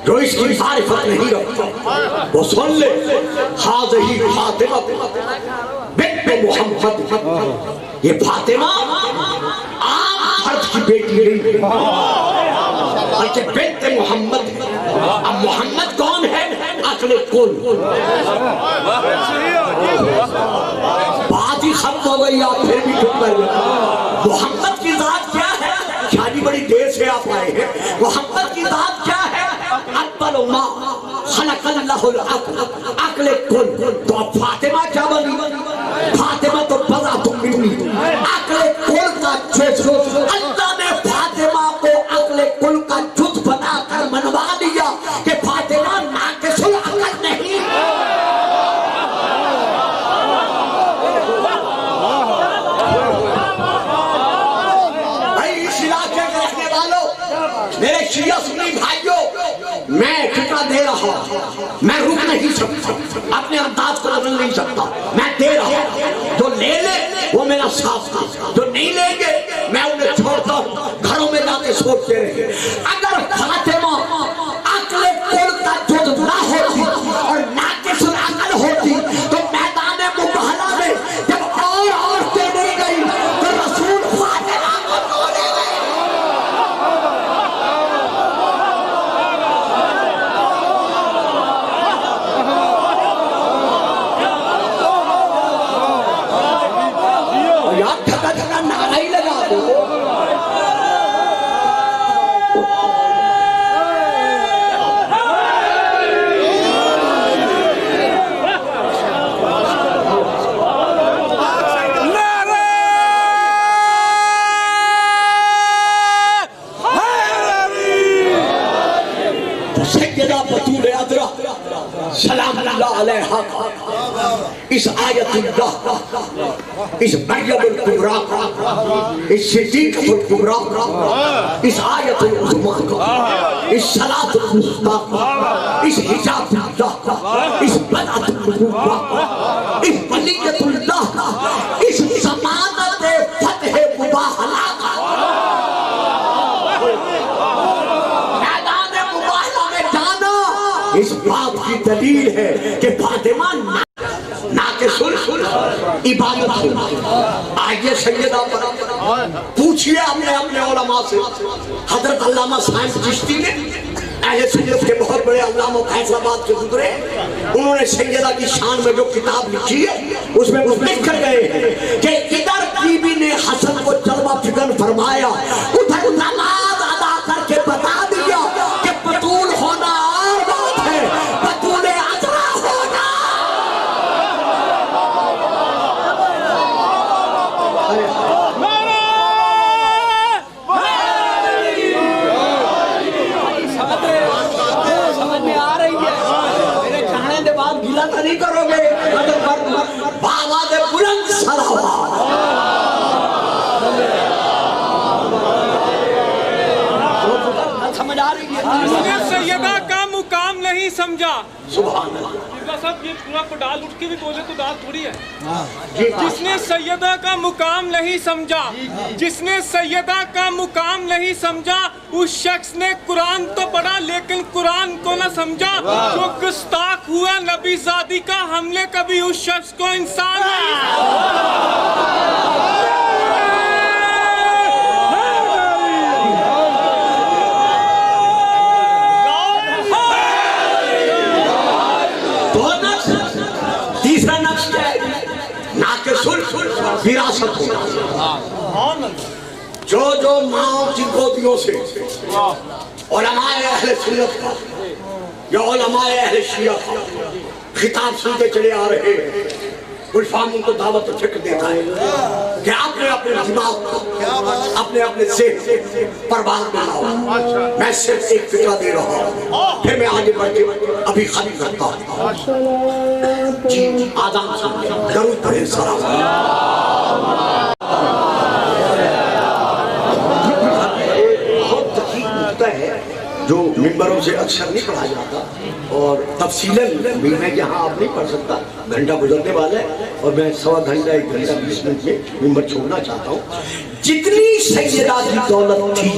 جو اس کی معرفت نہیں رکھتا وہ سن لے حاضہی فاطمہ بنت محمد، یہ فاطمہ عام فرد کی بیٹی نہیں بلکہ بنت محمد۔ اب محمد کون ہے؟ عقل کل۔ بات ہی ختم ہو گئی، آپ پھر بھی چپ کر گئے۔ محمد کی ذات کیا ہے؟ شادی بڑی دیر سے آپ آئے ہیں۔ محمد کی ذات کیا ہے؟ اکبر ما خلق اللہ العقل، عقل کل۔ تو اب فاطمہ کیا بنی؟ فاطمہ تو بضعۃ منی، عقل کل کا جز۔ اللہ نے فاطمہ کو عقل کل کا جز بنا کر منوا دیا کہ فاطمہ ناقص العقل نہیں۔ بھائی اس علاقے کے رہنے والوں، میرے شیعہ سنی بھائیوں، میں فتویٰ دے رہا ہوں، میں رک نہیں سکتا، اپنے انداز کو بدل نہیں سکتا، میں دے رہا ہوں۔ جو لے لے وہ میرا ساتھ تھا، جو نہیں لیں گے میں انہیں چھوڑتا ہوں، گھروں میں جا کے سوچتے رہے۔ اگر فاطمہ عقل کل کا جز نہ ہوتی اور ناقص العقل ہوتی تو میدان مباہلہ میں جب اور عورتیں نہیں گئی تو رسول فاطمہ کو توڑے گئے۔ یار دھکا دھکا نعرہ ہی لگا دو۔ سیدہ بطول عذرا سلام اللہ علیہا اس آیت اللہ، اس مریم الکبریٰ، اس صدیقۃ الکبریٰ، اس آیت العظمیٰ، اس صلاۃ الوسطیٰ، اس حجاب اللہ، اس بدعۃ النبوۃ، اس ولیت اللہ، اس ضمانت فتح مباہلہ کا اس بات کی دلیل ہے کہ فاطمہ ناقص عبادت ہے۔ آئیے سیدہ پر پوچھئے اپنے علماء سے۔ حضرت علامہ سائنس چشتی نے اہل سنت کے بہت بڑے علامہ فیصل آباد کے گزرے، انہوں نے سیدہ کی شان میں جو کتاب لکھی ہے اس میں وہ لکھ کر گئے ہیں کہ ادھر بی بی نے حسن کو جلوہ فکن فرمایا، ادھر نماز ادا کر کے بتا دیا کہ بطول ہونا اور بات ہے، بطول عذرا ہونا۔ سمجھ میں آ رہی ہے؟ میرے کہنے کے بعد گیلا تو نہیں کرو گے؟ بآواز بلند صلوات۔ سمجھ آ رہی ہے؟ جس نے سیدہ کا مقام نہیں سمجھا، سبحان اللہ۔ صاحب یہ پورا کو ڈال اٹھ کے بھی بولے تو دال تھوڑی ہے۔ جس نے سیدہ کا مقام نہیں سمجھا، جس نے سیدہ کا مقام نہیں سمجھا، اس شخص نے قرآن تو پڑھا لیکن قرآن کو نہ سمجھا۔ جو گستاخ ہوا نبی زادی کا، ہم نے کبھی اس شخص کو انسان نہیں وراثت ہونا۔ جو ماں کی گودیوں سے علماء اہل سنت کا یا علماء اہل شیعہ کا خطاب سنتے چلے آ رہے ہیں، گلفام ان کو دعوت فکر دیتا ہے کہ آپ نے اپنے دماغ کو اپنے ذہن سے پروان میں لاؤ۔ میں صرف ایک فکرہ دے رہا ہوں، پھر میں آگے بڑھ کے ابھی خالی کرتا ہوں۔ جی آدم سنتے درود پڑھیں سلام۔ بہت دقیق نکتہ ہے جو ممبروں سے اکثر نہیں پڑھا جاتا، اور تفصیلاً بھی میں یہاں آپ نہیں پڑھ سکتا، گھنٹہ گزرنے والا ہے اور میں سوا گھنٹہ 1 گھنٹہ 20 منٹ میں ممبر چھوڑنا چاہتا ہوں۔ جتنی سیدہ کی دولت تھی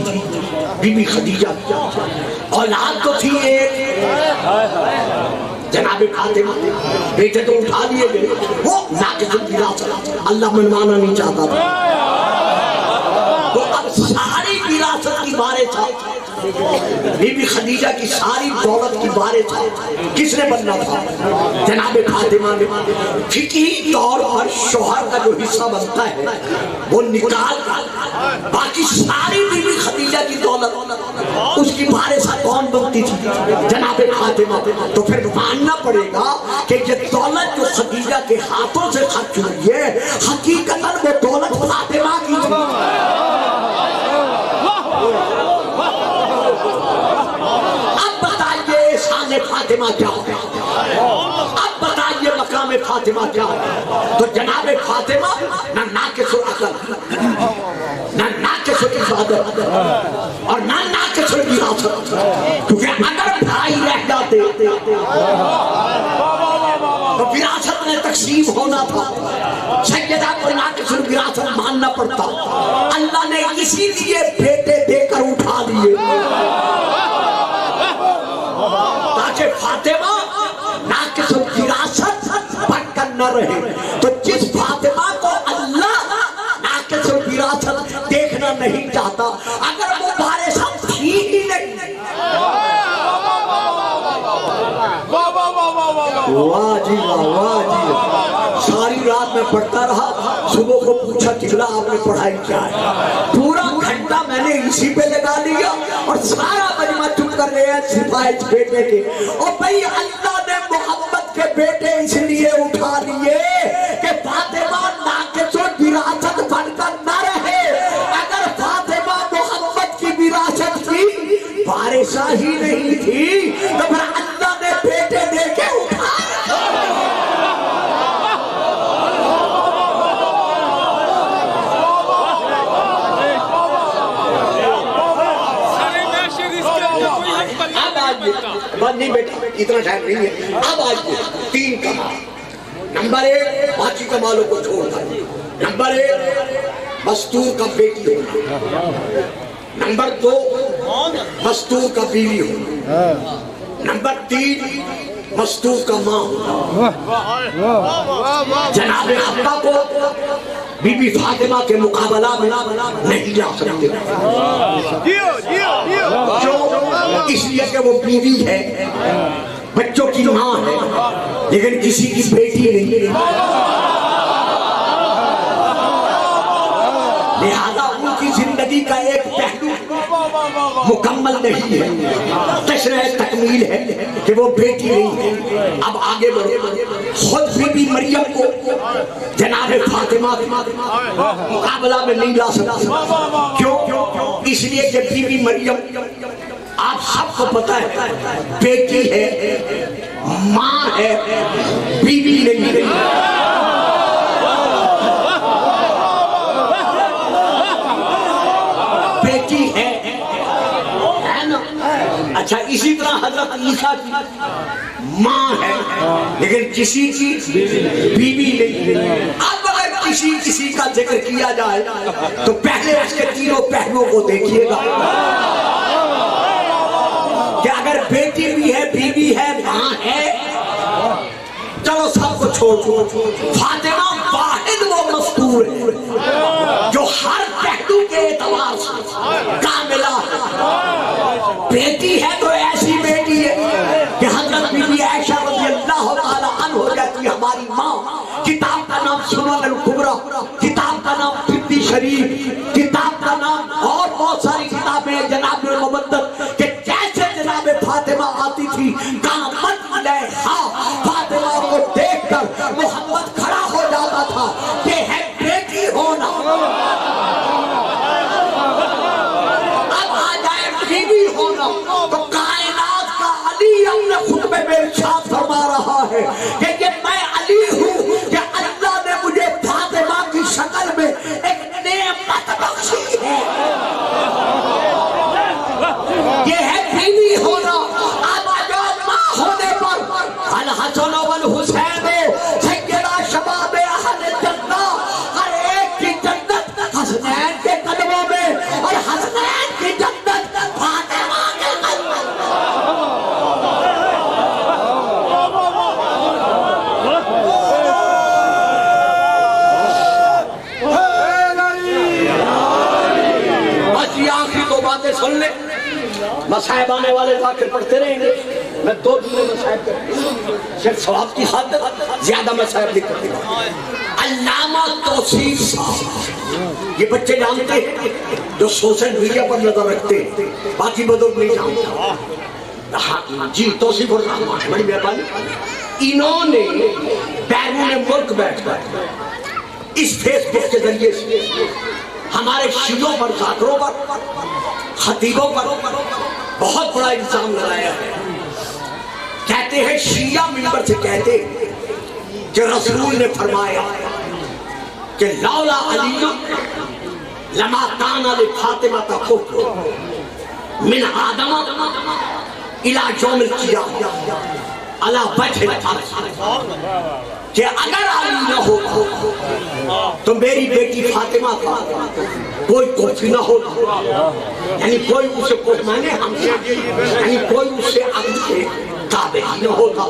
بی بی خدیجہ، اولاد تو تھی ایک، جناب فاطمہ بیٹے تو اٹھا لیے گئے، وہ ناقص الوراثت اللہ منوانا نہیں چاہتا تھا، تو اب ساری وراثت کی وارث تھا بی بی خدیجہ کی ساری دولت کی وارث تھا، کس نے بننا تھا؟ جناب فاطمہ نے۔ فقہی طور پر شوہر کا جو حصہ بنتا ہے وہ نکال کر باقی ساری بی بی خدیجہ کی دولت اس کی وارثہ کون بنتی تھی؟ جناب فاطمہ۔ تو پھر ماننا پڑے گا کہ یہ دولت جو خدیجہ کے ہاتھوں سے خرچ ہوئی ہے حقیقتاً وہ دولت فاطمہ کی تھی۔ اب بتائیے شان فاطمہ کیا ہے، اب بتائیے مقام فاطمہ کیا ہے؟ تو جناب فاطمہ نہ ناقص العقل، نہ ناقص العبادت اور نہ ناقص الوراثت، کیونکہ اگر بھائی رہ جاتے تو وراثت میں تقسیم ہونا تھا، سیدہ کو ناقص الوراثت ماننا پڑتا، اللہ نے اسی لیے بیٹے دے کر اٹھا دیے تاکہ فاطمہ ناقص الوراثت بن کر نہ رہے۔ تو جس فاطمہ کو اللہ ناقص الوراثت دیکھنا نہیں چاہتا، اگر وہ وارثہ تھی ہی نہیں، واہ جی واہ جی، ساری رات میں پڑھتا رہا، صبح کو پوچھا چلا آپ نے پڑھائی کیا ہے، پورا گھنٹہ میں نے اسی پہ لگا لیا اور سارا مجمع چپ کر رہے ہیں سفارش بیٹے کے۔ اور بھئی اللہ نے محمد کے بیٹے اس لیے اٹھا لیے کہ فاطمہ ناقص الوراثت بن کر نہ رہے، اگر فاطمہ محمد کی وراثت کی وارثہ ہی نہیں تھی تو پھر اللہ نے بیٹے دے کے اٹھا۔ نہیں بیٹا اتنا ٹائم نہیں ہے، اب آج تین کمال۔ نمبر ایک باقی کمالوں کو چھوڑ کر، نمبر ایک مستور کا بیٹی ہونا، نمبر دو مستور کا بیوی ہونا، نمبر تین مستور کا ماں ہونا۔ جناب حقہ کو بی بی فاطمہ کے مقابلہ میں نہیں جا سکتے، اس لیے کہ وہ بیوی ہے، بچوں کی ماں ہے، لیکن کسی کی بیٹی نہیں، لہذا ان کی زندگی کا ایک پہلو مکمل نہیں ہے، تشریح تکمیل ہے کہ وہ بیٹی نہیں ہے۔ اب آگے بڑھو، خود بی بی مریم کو جناب فاطمہ مقابلہ میں نہیں لا سکتا، کیوں؟ اس لیے کہ بی بی مریم آپ سب کو پتہ ہے بیٹی ہے، ماں ہے، بیوی نہیں ہے۔ بیٹی ہے نا؟ اچھا اسی طرح حضرت عیسیٰ کی ماں ہے لیکن کسی کی بیوی نہیں ہے۔ اب اگر کسی کا ذکر کیا جائے تو پہلے اس کے تینوں پہلوؤں کو دیکھیے گا کہ اگر بیٹی بھی ہے، بیوی ہے، ماں ہے، چلو سب کو چھوڑ، فاطمہ واحد وہ مستور ہے جو ہر پہلو کے اعتبار سے کاملہ ہے۔ بیٹی ہے تو ایسی بیٹی ہے کہ حضرت بی بی عائشہ رضی اللہ تعالیٰ عنہ ہو جاتی ہماری ماں۔ کتاب کا نام سنن الکبریٰ، کتاب کا نام طب شریف، کتاب کا نام اور بہت ساری کتابیں جناب المبدل کہ جیسے جناب فاطمہ آتی تھی قامت علیہا، فاطمہ کو دیکھ کر محمد کھڑا ہو جاتا تھا، یہ ہے بیٹی ہونا۔ اب آ جائے بیوی ہونا تو کائنات کا علی اپنے خطبے میں ارشاد فرما رہا ہے کہ یہ میں علی ہوں کہ اللہ نے مجھے فاطمہ کی شکل میں ایک نعمت بخشی ہے، یہ ہے بیوی ہونا۔ اب آجو ماں ہونے پر الحسن والحسین سیدہ شباب اہل جنہ، ہر ایک کی جنت حسنین کے قدموں میں اور حسنین کی جنت فاطمہ کے قدموں میں۔ مصائب آنے والے ذاکر پڑھتے رہیں گے. میں 2 جملے مصائب کرتے ہیں, صرف ثواب کی خاطر, زیادہ مصائب نہیں کرتے. علامہ توصیف صاحب, یہ بچے جانتے ہیں جو سوشل میڈیا پر نظر رکھتے ہیں, باقی بزرگ نہیں جانتے. جی توصیف الرحمان, بڑی مہربانی. انہوں نے بیرون ملک بیٹھ کر اس فیس بک کے ذریعے سے ہمارے شیعوں پر, ذاکروں پر, خطیبوں پر بہت بڑا الزام لگایا ہے. کہتے ہیں شیعہ منبر سے کہتے ہیں کہ رسول نے فرمایا کہ لولا علی لما کان لفاطمہ کفر من آدم الی یوم القیامہ علی وجہ الارض, کہ اگر علی نہ ہوتا تو میری بیٹی فاطمہ کا کوئی کفر نہ ہوتا, یعنی کوئی اسے کفر مانے ہم سے, یعنی کوئی اسے عقد کے تابع نہ ہوتا,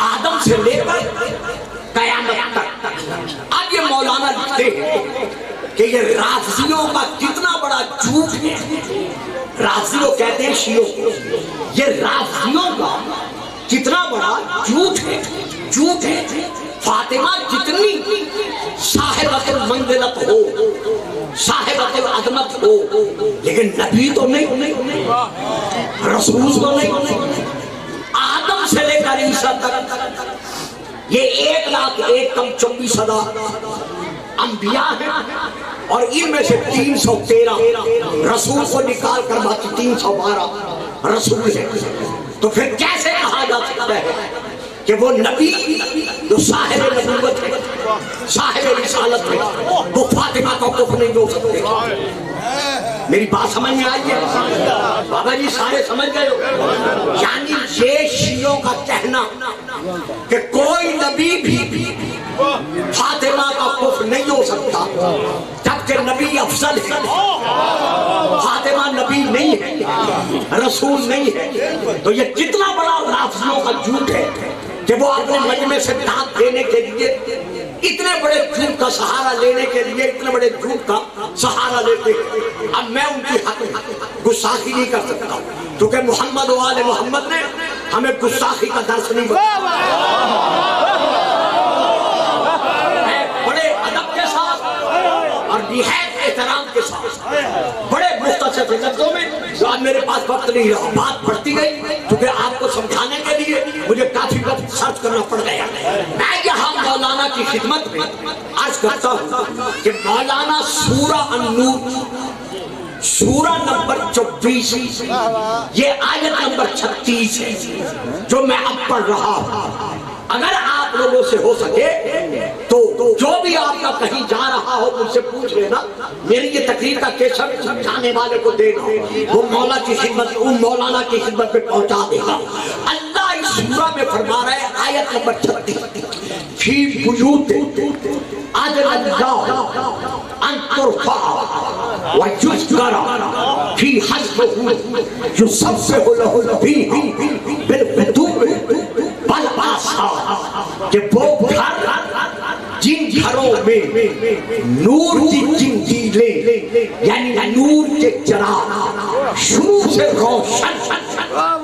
آدم سے لے کر قیامت تک. اب یہ مولانا لکھتے ہیں کہ یہ رافضیوں کا کتنا بڑا جھوٹ ہے. رافضیوں کہتے ہیں شیعوں کو, یہ رافضیوں کا کتنا بڑا جھوٹ ہے. جھوٹ ہے. فاطمہ جتنی صاحبۃ المنزلت ہو, صاحبۃ العظمت ہو, لیکن نبی تو نہیں, رسول تو نہیں. آدم سے لے کر عیسیٰ تک یہ 1,01,24,000 انبیاء ہیں, اور ان میں سے 313 رسول کو نکال کر باقی 312 رسول ہیں. تو پھر کیسے کہا جا سکتا ہے کہ وہ نبی جو صاحب نبوت ہے, صاحب رسالت ہے, وہ فاطمہ کو کفر نہیں ہو سکتے؟ میری بات سمجھ میں آئی ہے بابا جی, سارے سمجھ گئے ہو؟ یعنی یہ شیعوں کا کہنا کہ کوئی نبی بھی فاطمہ کا کفر نہیں ہو سکتا جبکہ نبی افضل ہے, فاطمہ نبی نہیں ہے, رسول نہیں ہے, تو یہ کتنا بڑا رافضیوں کا جھوٹ ہے کہ وہ اپنے مجمع سے دانت دینے کے لیے, اتنے بڑے جھوٹ کا سہارا لینے کے لیے اتنے بڑے جھوٹ کا سہارا لیتے ہیں. اب میں ان کی حق گستاخی نہیں کر سکتا کیونکہ محمد و آل محمد نے ہمیں گستاخی کا درس نہیں بتایا. میں بڑے ادب کے ساتھ اور نہایت احترام کے ساتھ بڑے مختصر لفظوں میں, جو آج میرے پاس وقت نہیں رہا, بات بڑھتی گئی کیونکہ آپ کو سمجھانے کے لیے مجھے کافی وقت سرچ کرنا پڑ گیا. میں یہاں مولانا کی خدمت میں عرض کرتا ہوں کہ مولانا سورہ النور سورہ نمبر 24 یہ آیت نمبر 36 ہے جو میں اب پڑھ رہا ہوں. اگر آپ لوگوں سے ہو سکے تو جو بھی آپ کا کہیں جا رہا ہو مجھ سے پوچھ لینا, میری یہ تقریر کا کیسر سمجھانے والے کو دینا, وہ مولا کی خدمت, ان مولانا کی خدمت پہ پہنچا دے گا. اللہ اس سورہ میں فرما رہا ہے آیت نمبر 36 فی بیوت اذن اللہ ان ترفع ویذکر فی حسبہ یسبح لہ فیہا بالغدو والآصال, کہ وہ گھر جن گھروں میں نور کی جنجیلیں یعنی نور کے چراغ شروع سے روشن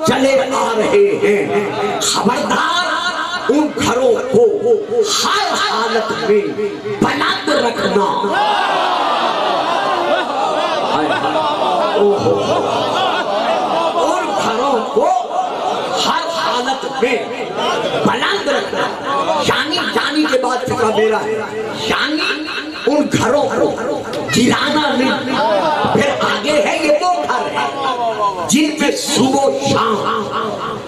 چلے آ رہے ہیں, خبردار ان گھروں کو ہر حالت میں بلند رکھنا. ان گھروں کو ہر حالت میں بلند رکھنا, یعنی جانی کے بعد فکر میرا ہے, یعنی ان گھروں کو گرانا نہیں. پھر آگے ہے یہ وہ گھر ہے جن میں صبح و شام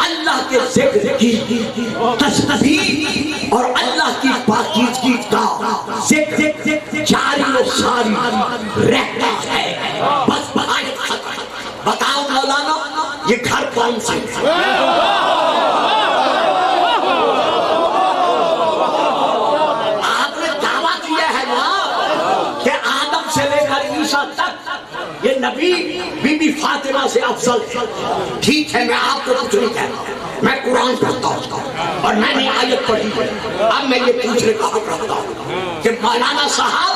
اللہ کے ذکر کی تسبیح اور اللہ کی پاکیزگی کا ذکر جاری و ساری رہتا ہے. بس بتاؤ مولانا یہ گھر کون سے آپ نے دعویٰ کیا ہے نا کہ آدم سے لے کر عیسیٰ تک یہ نبی بی بی فاطمہ سے افضل ہے. ٹھیک ہے, میں آپ کو کچھ نہیں کہتا, میں قرآن پڑھتا ہوں اور میں نے آیت پڑھی. اب میں یہ پوچھنے کا حق رکھتا ہوں کہ مولانا صاحب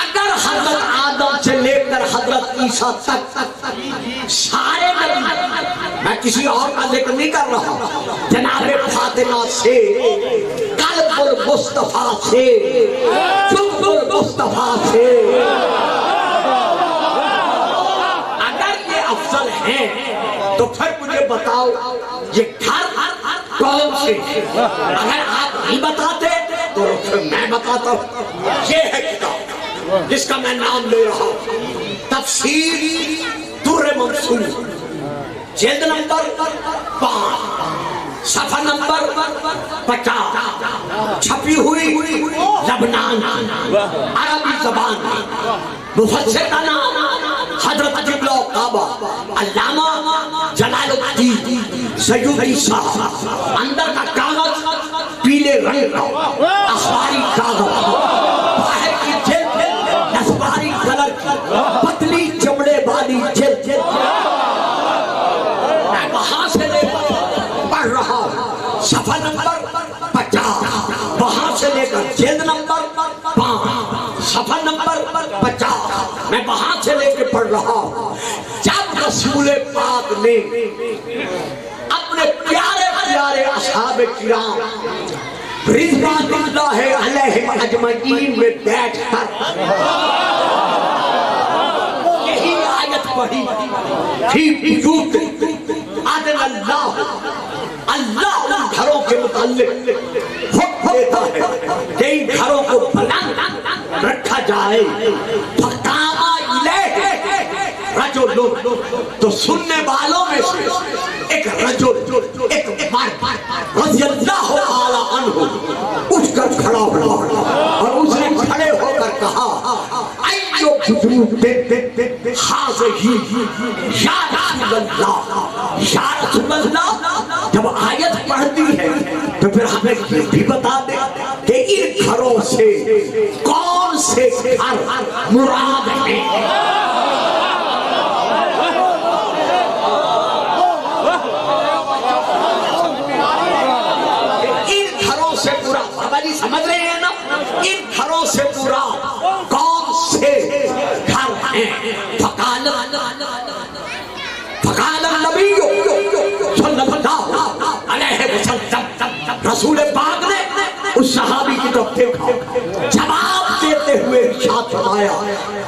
اگر حضرت آدم سے لے کر حضرت عیسیٰ تک سارے نبی، میں کسی اور کا ذکر نہیں کر رہا، جناب فاطمہ سے، قلب المصطفیٰ سے، جب المصطفیٰ سے، اگر یہ افضل ہیں تو پھر مجھے بتاؤ یہ گھر کون سے؟ اگر آپ نہیں بتاتے تو پھر میں بتاتا ہوں۔ یہ ہے کتاب جس کا میں نام لے رہا ہوں، تفسیر در منصور، جلد نمبر 5، صفحہ نمبر 50، چھپی ہوئی لبنان، عربی زبان، مفسر کا نام حضرت جبل کعبہ علامہ جلال الدین سیوطی صاحب، اندر کا کاغذ پیلے رنگ کا اخباری کاغذ، باہر کی جلد نسواری کلر کی پتلی چمڑے والی جلد، میں وہاں سے لے پڑھ رہا ہوں، صفحہ نمبر 50، وہاں سے لے کر جلد نمبر 5، صفحہ نمبر 50، میں وہاں سے لے کے پڑھ رہا ہوں۔ جب رسول پاک نے اپنے پیارے پیارے اصحاب کرام رضوان اللہ علیہم اجمعین میں بیٹھ کر یہی آیت پڑھی، فی بیوت اذن اللہ، اللہ ان گھروں کے متعلق حکم دیتا ہے کہ ان گھروں کو بلند رکھا جائے، فقام الیہ رجل، تو سننے والوں میں سے ایک رجل، ایک مرد رضی اللہ تعالی عنہ اٹھ کر کھڑا ہوا اور اس نے کھڑے ہو کر کہا، ایو بیوت ہذہ یا رسول اللہ، یا رسول اللہ۔ جب آیت پڑھتی ہے تو پھر ہمیں یہ بھی بتا دے کہ ان گھروں سے کون سے گھر مراد ہیں۔ ان گھروں سے پورا بابا جی سمجھ رہے ہیں نا، ان گھروں سے پورا کون سے گھر ہیں؟ فقال النبی صلی اللہ علیہ وسلم، رسول پاک نے اس صحابی کی طرف دیکھا، جواب دیتے ہوئے ارشاد فرمایا،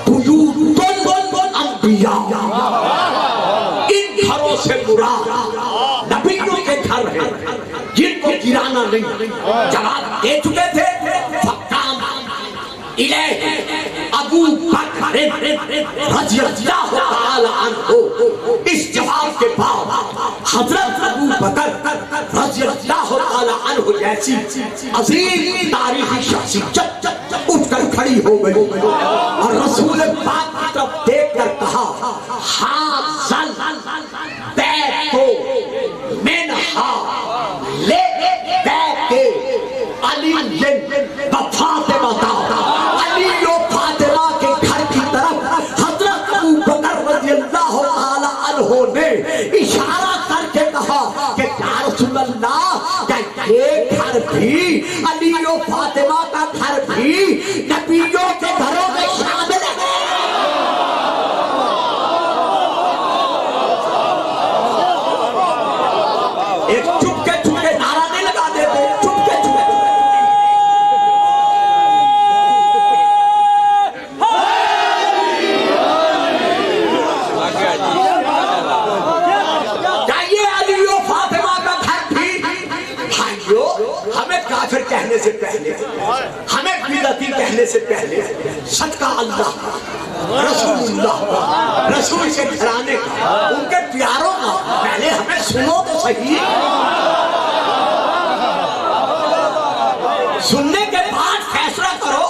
بیوت الانبیاء، ان گھروں سے مراد نبیوں کے گھر ہیں جن کو گرانا نہیں۔ جواب دے چکے تھے، فقام الیہ ابو بکر رضی اللہ تعالی عنہ۔ اس جواب کے بعد حضرت ابو بکر رضی اللہ تعالی عنہ جیسی عظیم تاریخی شخصیت اٹھ کر کھڑی ہو گئی اور رسول پاک کی طرف دیکھ کر کہا، حاصل بیت منہا لے بیت علی و فاطمہ، علی و فاطمہ کے گھر کی طرف حضرت ابو بکر رضی اللہ تعالی عنہ نے اشارہ کر کے کہا کہ یا رسول اللہ، کیا یہ گھر بھی علی و فاطمہ کا گھر بھی نبیوں کے گھروں میں شامل ہے؟ ایک چپ کے نعرہ نہیں لگا دیتے، چپ کے کافر کہنے سے پہلے، ہمیں بدعتی کہنے سے پہلے صدقہ اللہ، رسول اللہ، رسول سے گھرانے کا، ان کے پیاروں کا پہلے ہمیں سنو تو صحیح، سننے کے بعد فیصلہ کرو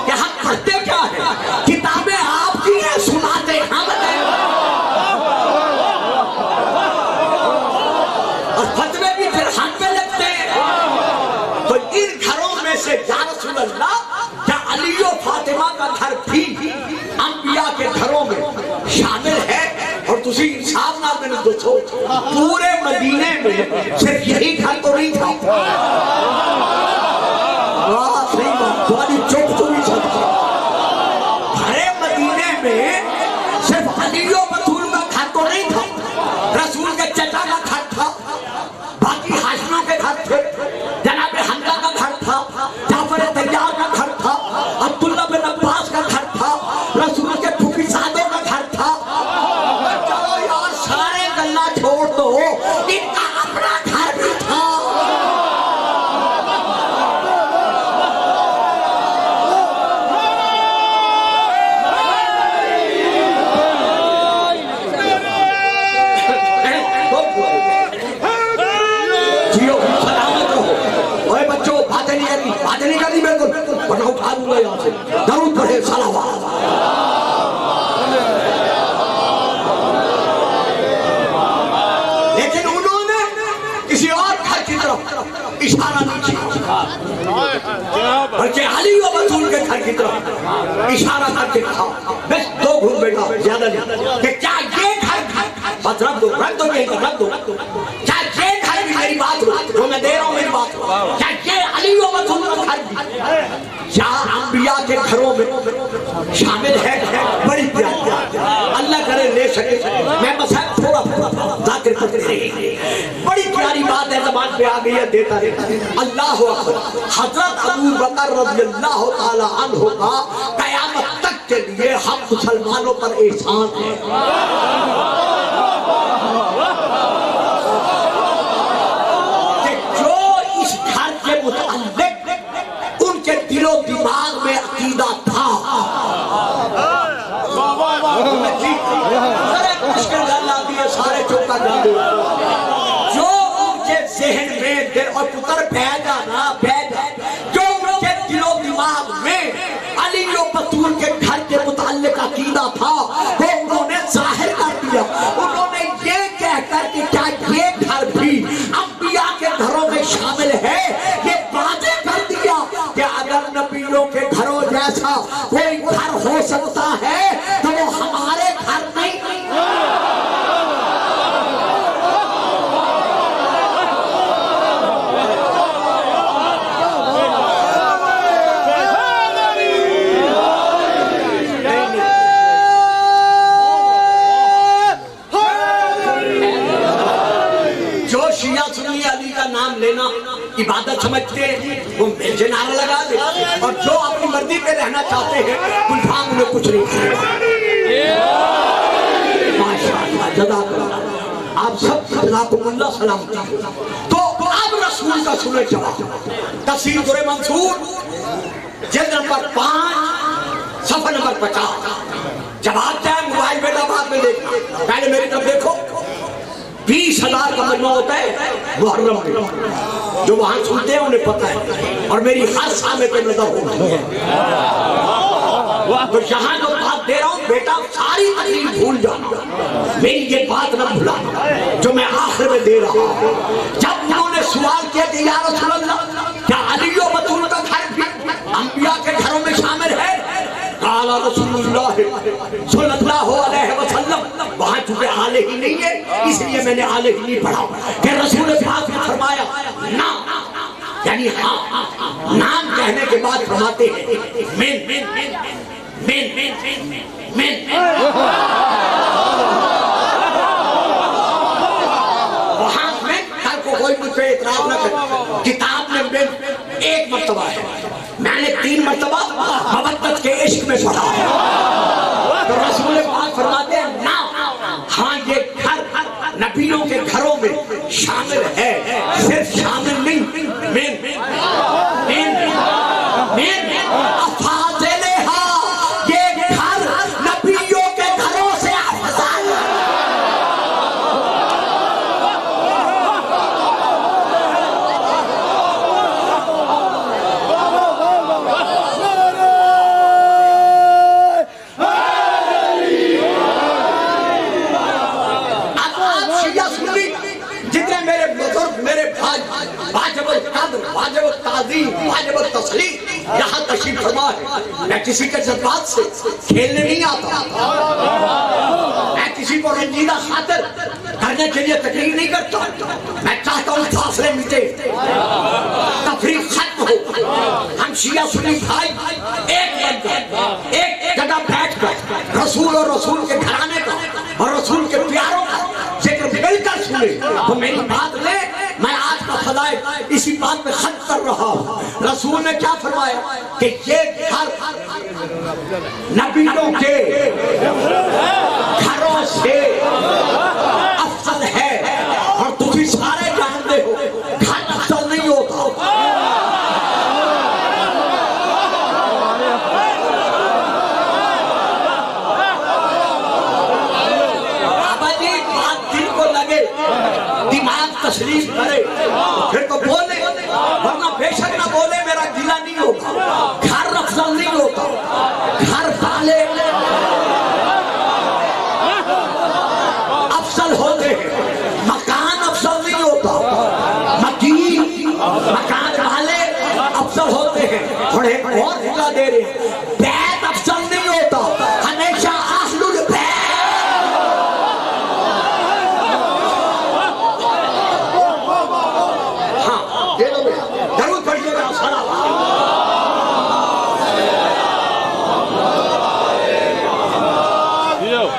کہ ہم پڑھتے کیا ہیں۔ کتابیں آپ کی ہیں، سناتے ہم ہیں، اور فتوے بھی پھر ہم پہ لگتے ہیں۔ تو ان گھروں میں سے یا رسول اللہ، کیا علی و فاطمہ کا گھر بھی انبیاء کے گھروں میں شامل ہے؟ اور تسی انصاف نہ کریں دوستو، پورے مدینے میں صرف یہی گھر تو نہیں تھا۔ بالکل ورنہ اٹھا دوں گا یہاں سے. درود پڑھے صلوات. لیکن انہوں نے کسی اور گھر کی طرف اشارہ نہیں کیا بلکہ علی و بطول کے گھر کی طرف اشارہ کر کے کہا بس 2 گھنٹ بیٹا زیادہ نہیں کہ کیا یہ گھر بس رکھ دو یہیں پر رکھ دو. کیا یہ گھر بھی میری بات ہو جو میں دے رہا ہوں میری بات ہو. کیا یہ علی و بطول کا گھر بھی کیا انبیاء کے گھروں میں شامل ہے. بڑی پیاری بات اللہ کرے لے سکے. میں بس تھوڑا ذاکر کرتے رہے. بڑی پیاری بات ہے زبان پہ آ گئی ہے دیتا رہتا. اللہ اکبر. حضرت ابو بکر رضی اللہ تعالی عنہ کا قیامت تک کے لیے ہم مسلمانوں پر احسان ہے کہ جو اس گھر کے متعلق ان کے دل و دماغ میں عقیدہ تھا. مشکل گل آتی ہے سارے چوکا جانے جو ان کے ذہن میں دل اور پتر بیجا نا بیجا جو ان کے دل و دماغ میں علی و بطول کے گھر کے متعلق عقیدہ تھا وہ انہوں نے ظاہر کر دیا. انہوں نے یہ کہہ کر کہ کیا یہ گھر بھی انبیاء کے گھروں میں شامل ہے یہ واضح کر دیا کہ اگر نبیوں کے گھروں جیسا کوئی گھر ہو سکتا ہے تو وہ ہمارے گھر نہیں. لینا عبادت سمجھتے ہیں وہ مل سے نعرہ لگا دے اور جو اپنی مرضی پہ رہنا چاہتے ہیں گلفام انہیں کچھ نہیں ماشاءاللہ جزاک اللہ. آپ سب جزاکم اللہ سلامتی. تو اب رسول کا سنے جواب تفسیر در منصور جلد نمبر 5 صفحہ نمبر 50. جواب کیا ہے موبائل بیٹا بعد میں دیکھنا پہلے میری طرف دیکھو. 20,000 کا مجمع ہوتا ہے محرم میں جو وہاں سنتے ہیں انہیں پتہ ہے اور میری ہر سامنے پہ نظر ہوتی ہے. تو یہاں جو بات دے رہا ہوں بیٹا ساری تقریر بھول جانا میری یہ بات نہ بھولا جو میں آخر میں دے رہا ہوں. جب انہوں نے سوال کیا کہ یا رسول اللہ کیا علی و بطول کا گھر بھی انبیاء کے گھروں میں شامل ہے؟ قال رسول اللہ صلی اللہ علیہ وسلم. وہاں چونکہ آلہ ہی نہیں ہے اس لیے میں نے آلہ ہی نہیں پڑھا کہ رسول پاک نے فرمایا نام یعنی ہاں نام کہنے کے بعد فرماتے ہیں من من من من من وہاں میں کل کو کوئی مجھ پہ اعتراض نہ کر. کتاب میں من 1 مرتبہ ہے میں نے 3 مرتبہ مودت کے عشق میں پڑھا ہے. تو رسول پاک فرماتے ہیں نا ہاں یہ گھر نبیوں کے گھروں میں شامل ہے صرف شامل نہیں من افاضلہا یہ گھر نبیوں کے گھروں سے افضل. جتنے میرے بزرگ میرے بھائی واجب القدر واجب التعظیم واجب التسلیم یہاں تشریف فرما ہے. میں کسی کے جذبات سے کھیلنے نہیں آتا. میں کسی کو رنجیدہ خاطر کرنے کے لیے تقریر نہیں کرتا. میں چاہتا ہوں فاصلے مٹے تفریق ختم ہو. ہم شیعہ سنی بھائی ایک بن کر ایک جگہ بیٹھ کر رسول اور رسول کے گھرانے کا اور رسول کے پیاروں کا ذکر مل کر سنے تو میری بات لے. میں آج کا فضائل اسی بات پہ ختم کر رہا ہوں. رسول نے کیا فرمایا کہ یہ گھر نبیوں کے گھروں سے افضل ہے اور تم سارے جانتے ہو گھر افضل نہیں ہوتا. تشریف کرے پھر تو بولے ورنہ بے شک نہ بولے میرا گلہ نہیں ہوگا. مکان والے افضل ہوتے ہیں. اور ایک اور جگہ دے رہے ہیں, بیت افضل نہیں ہوتا, ہمیشہ اہل البیت. ہاں دے دو ضرور پڑھیے گا.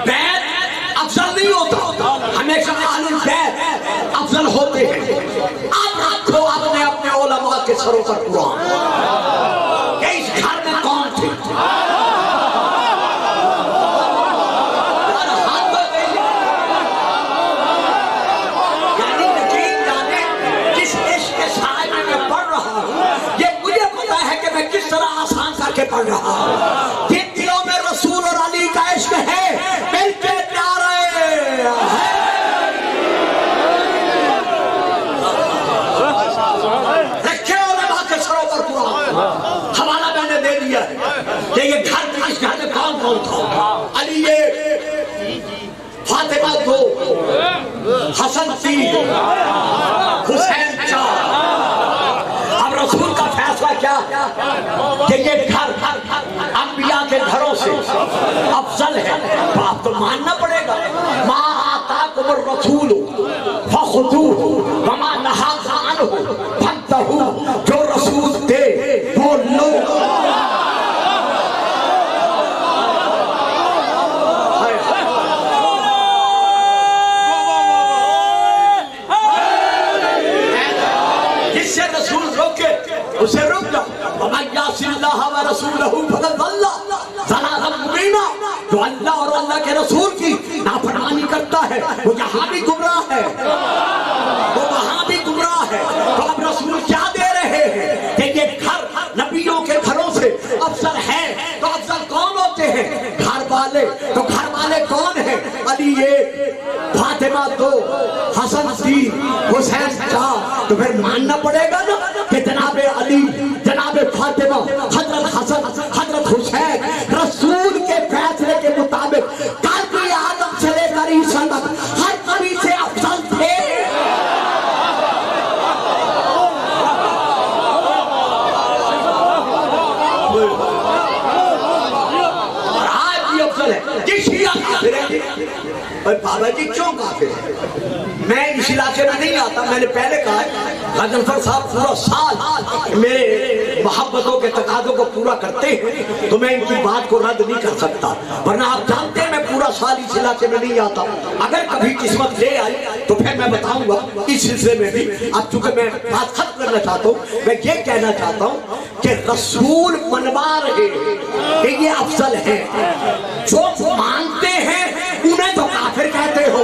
بیت افضل نہیں ہوتا, ہمیشہ اہل البیت افضل ہوتے ہیں. اب رکھو اپنے اپنے علماء کے سروں پر قرآن کہ اس گھر میں کون تھے. یعنی یقین جانے جس عشق کے سائے میں میں پڑھ رہا ہوں, یہ مجھے پتا ہے کہ میں کس طرح آسان کر کے پڑھ رہا ہوں. جن دلوں میں رسول اور علی کا عشق ہے, مل کے پیارے رکھے علماء کے سروں پر قرآن. حوالہ میں نے دے دیا ہے کہ یہ گھر اس گھر میں کون کون تھا. علی فاطمہ 2, حسن 3, حسین 4. اب رسول کا فیصلہ کیا کہ یہ گھر انبیاء کے گھروں سے افضل ہے. آپ تو ماننا پڑے گا. ما آتاکم الرسول فخذوہ وما نہاکم عنہ فانتہوا. جو رسول دے وہ لو. جس سے رسول روکے اسے رک جاؤ. وَمَن يَعْصِ اللَّهَ وَرَسُولَهُ فَقَدْ ضَلَّ ضَلَالًا مُبِينًا. جو اللہ اور اللہ کے رسول کی نافرمانی کرتا ہے وہ یہاں بھی گمراہ ہے, وہ وہاں بھی گمراہ ہے. تو اب رسول کیا دے رہے ہیں کہ یہ گھر نبیوں کے گھروں سے افضل ہے. تو افضل کون ہوتے ہیں؟ گھر والے. تو گھر والے کون ہیں؟ علی 1, فاطمہ 2, حسن 3, حسین 4. تو پھر ماننا پڑے گا نا کہ جناب علی, جناب فاطمہ, حضرت حسن, حضرت حسین رسول کے فیصلے کے مطابق قلبی آدم سے لے کر عیسیٰ تک ہر نبی سے افضل تھے. اور آج بھی افضل ہے. جی شیعہ کافر ہے. اور بابا جی کیوں کافر ہے؟ میں اس علاقے میں نہیں آتا. میں نے پہلے کہا ہے غضنفر صاحب پورا سال میرے محبتوں کے تقاضوں کو پورا کرتے ہیں تو میں ان کی بات کو رد نہیں کر سکتا. ورنہ آپ جانتے ہیں میں پورا سال اس علاقے میں نہیں آتا. اگر کبھی قسمت لے آئی تو پھر میں بتاؤں گا اس سلسلے میں بھی. اب چونکہ میں بات ختم کرنا چاہتا ہوں, میں یہ کہنا چاہتا ہوں کہ رسول منوا رہے کہ یہ افضل ہے. جو مانتے ہیں انہیں تو کافر کہتے ہو.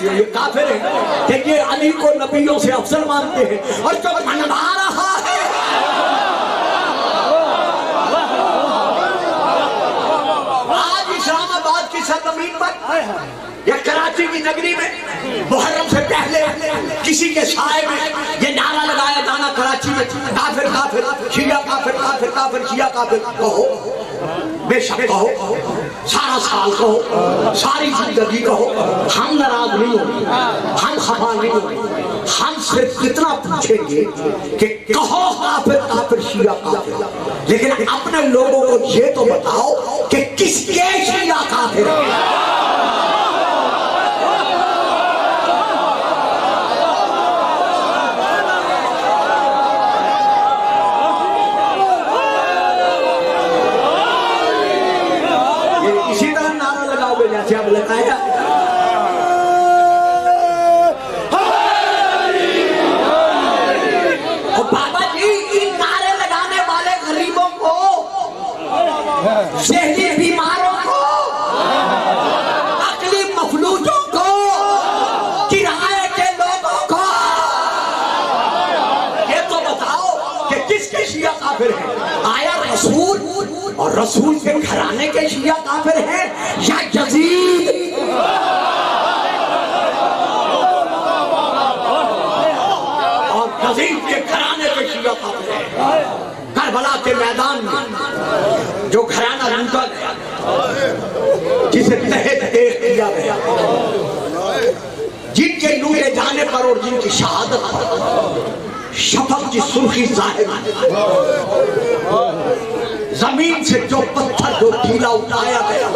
یہ کافر ہیں کہ یہ علی کو نبیوں سے افضل مانتے ہیں. اور جو منوا رہا ہے آج اسلام آباد کی سرزمین پر یا کراچی کی نگری میں محرم سے پہلے کسی کے سائے میں یہ نعرہ لگایا جانا کراچی میں کافر کافر, شیعہ کافر, کافر کافر, شیعہ کافر. کہو بے شک کہو, سارا سال کہو, ساری زندگی کہو, ہم ناراض نہیں ہوں, ہم خفا نہیں ہوں. ہم صرف اتنا پوچھیں گے کہ کہو کافر کافر, شیعہ کافر, لیکن اپنے لوگوں کو یہ تو بتاؤ کہ کس کے شیعہ کافر ہے. اسی طرح نعرہ لگاؤ گے جیسے اب لگایا. اور بابا جی ان نعرے لگانے والے غریبوں کو, ذہنی بیماروں کو, عقلی مفلوجوں کو, کرائے کے لوگوں کو یہ تو بتاؤ کہ کس کے شیعہ کافر ہیں. آیا رسول اور رسول کے گھرانے کے شیعہ کافر ہیں یا یزید جسے تحت دیکھ کیا گیا، جن کے لوٹے جانے پر اور جن کی شہادت پر شفق کی سرخی ظاہر ہے، زمین سے جو پتھر جو ڈھیلا اٹھایا گیا،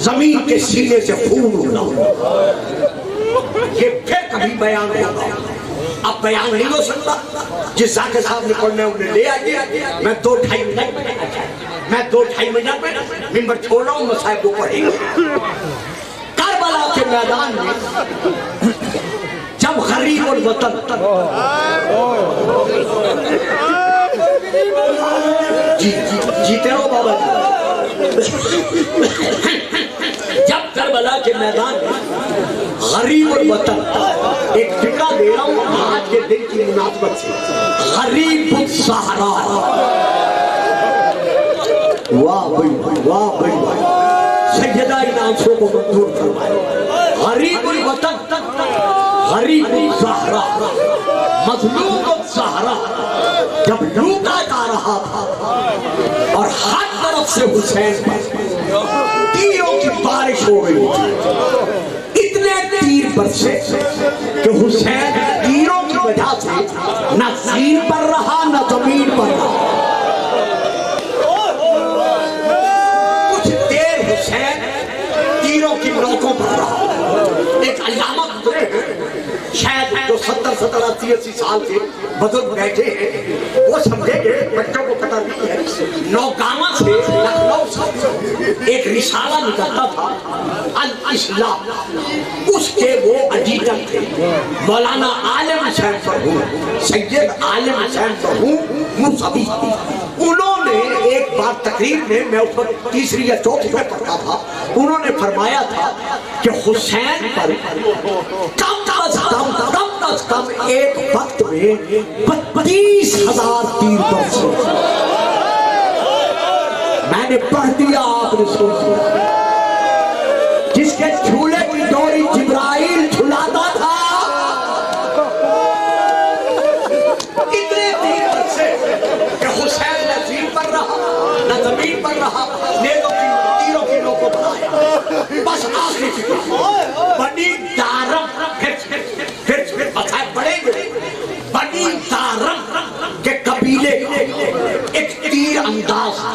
زمین کے سینے سے خون اڑا، یہ پھر کبھی بیان ہوگا۔ اب بیان نہیں ہو سکتا، جس ذاکر صاحب نے پڑھنے انہیں لے آئیے، میں 2-2.5 منٹ میں ممبر چھوڑ رہا ہوں، مصائب کو پڑھیں گے۔ کربلا کے میدان میں جب غریب الوطن جیتے رہو بابا جی، جب کربلا کے میدان میں غریب الوطن، ایک فکرہ دے رہا ہوں آج کے دن کی مناسبت سے، غریب الصحرا، واہ بھائی واہ بھائی، سیدہ ان آنسوں کو منظور فرمائے۔ غریب الوطن، غریب الصحرا، مظلوم الصحرا، جب لوٹا جا رہا تھا اور ہر طرف سے حسین پر تیروں کی بارش ہو گئی، اتنے تیر برسے کہ حسین تیروں کی وجہ سے نہ زمین پر رہا نہ زمین پر رہا۔ کچھ دیر حسین تیروں کی نوکوں پر رہا۔ ایک علامہ گزرے ہیں، شاید جو 70-80 سال کے بزرگ بیٹھے ہیں، وہ سمجھے گے، بچوں کو پتہ نہیں ہے، نوگاواں سے لکھنؤ سے ایک رسالہ نکلتا تھا الاسلام، اس کے وہ ایڈیٹر تھے مولانا عالم حسین فرحون، سید عالم حسین فرحون موسوی۔ انہوں نے ایک بار تقریر میں، میں اس وقت 3 یا 4 میں پڑھتا تھا، انہوں نے فرمایا تھا کہ حسین پر کم از کم ایک وقت میں 32,000 تیر برسے۔ میں نے پڑھ دیا، آپ نے سن دیا، جس کے جھولے کی ڈوری جبرائیل جھلاتا تھا، اتنے تیر برسے کہ حسین نہ زمین پر رہا نہ زمین پر رہا، تیروں کی نوکوں پر آیا۔ بس آخری فکر بنی دارم، پھر بتائے پڑیں گے، بنی دارم کے قبیلے کا ایک تیر انداز تھا،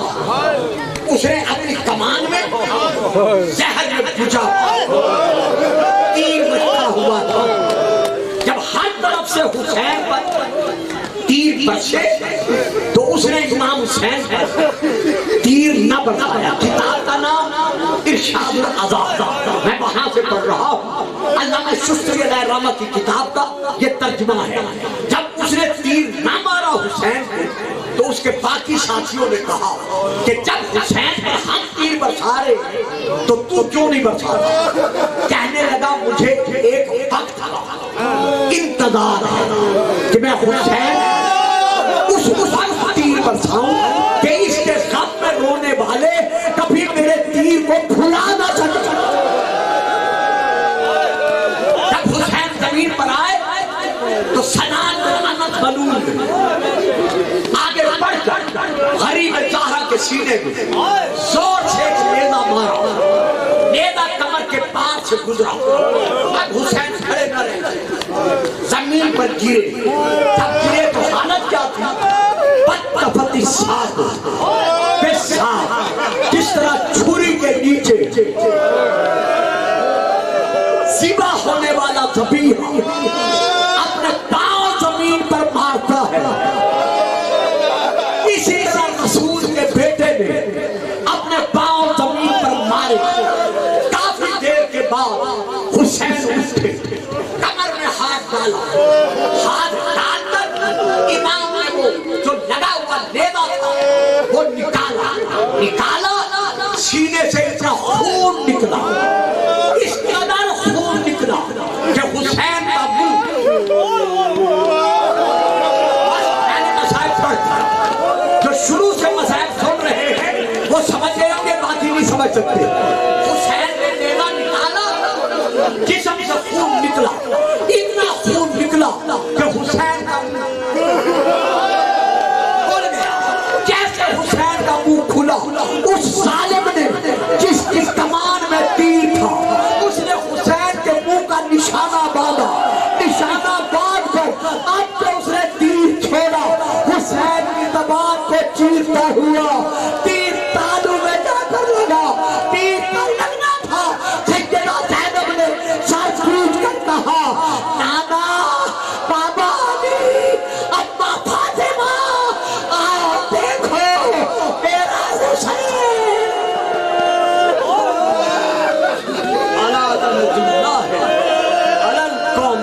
اسے اپنی کمان میں زہر میں بھجا تیر بچتا ہوا تھا۔ جب ہر طرف سے حسین پر تیر برسے تو اس نے امام حسین پر تیر نہ برسایا۔ کتاب کا نام ارشاد العذاب، میں وہاں سے پڑھ رہا ہوں، علامہ شستری علیہ رحمہ کی کتاب کا یہ ترجمہ ہے۔ جب اس نے تیر نہ مارا حسین کو تو اس کے باقی ساتھیوں نے کہا کہ جب حسین پر ہم تیر برسا رہے تو تو کیوں نہیں برسا رہا؟ کہنے لگا مجھے ایک وقت انتظار ہے کہ میں حسین اس وقت تیر برساؤں کہ اس کے غم میں رونے والے کبھی میرے تیر کو بھلا نہ سکے۔ جب حسین زمین پر آئے تو سنان انت بلول آگے بڑھ کر غریب زہرا کے سینے میں زور سے ایک نیزہ مارا، نیزہ کمر کے پار سے گزرا۔ اب حسین کھڑے نہ رہے، زمین پر گرے، جب گرے تو حالت کیا تھی؟ پتفت الساق بالساق، جس طرح چھری کے نیچے ذبح ہونے والا ذبیحہ اپنے پاؤں زمین پر مارتا ہے، اسی طرح رسول کے بیٹے نے اپنے پاؤں زمین پر مارے۔ کافی دیر کے بعد حسین اٹھے، کمر میں ہاتھ ڈالا، ہاتھ ڈال کر امام نے وہ جو لگا ہوا نیزہ تھا وہ نکالا، سینے سے اتنا خون نکلا، اس قدر خون نکلا کہ حسین کا منہ، میں نے مسائب پڑھا، جو شروع سے مسائب سن رہے ہیں وہ سمجھ گئے ہوں گے، باقی نہیں سمجھ سکتے۔ حسین نے نیزہ نکالا، جسم سے خون نکلا، اتنا خون نکلا کہ حسین کا منہ کھل گیا۔ جیسے حسین کا منہ کھلا، اس ظالم نے جس کمان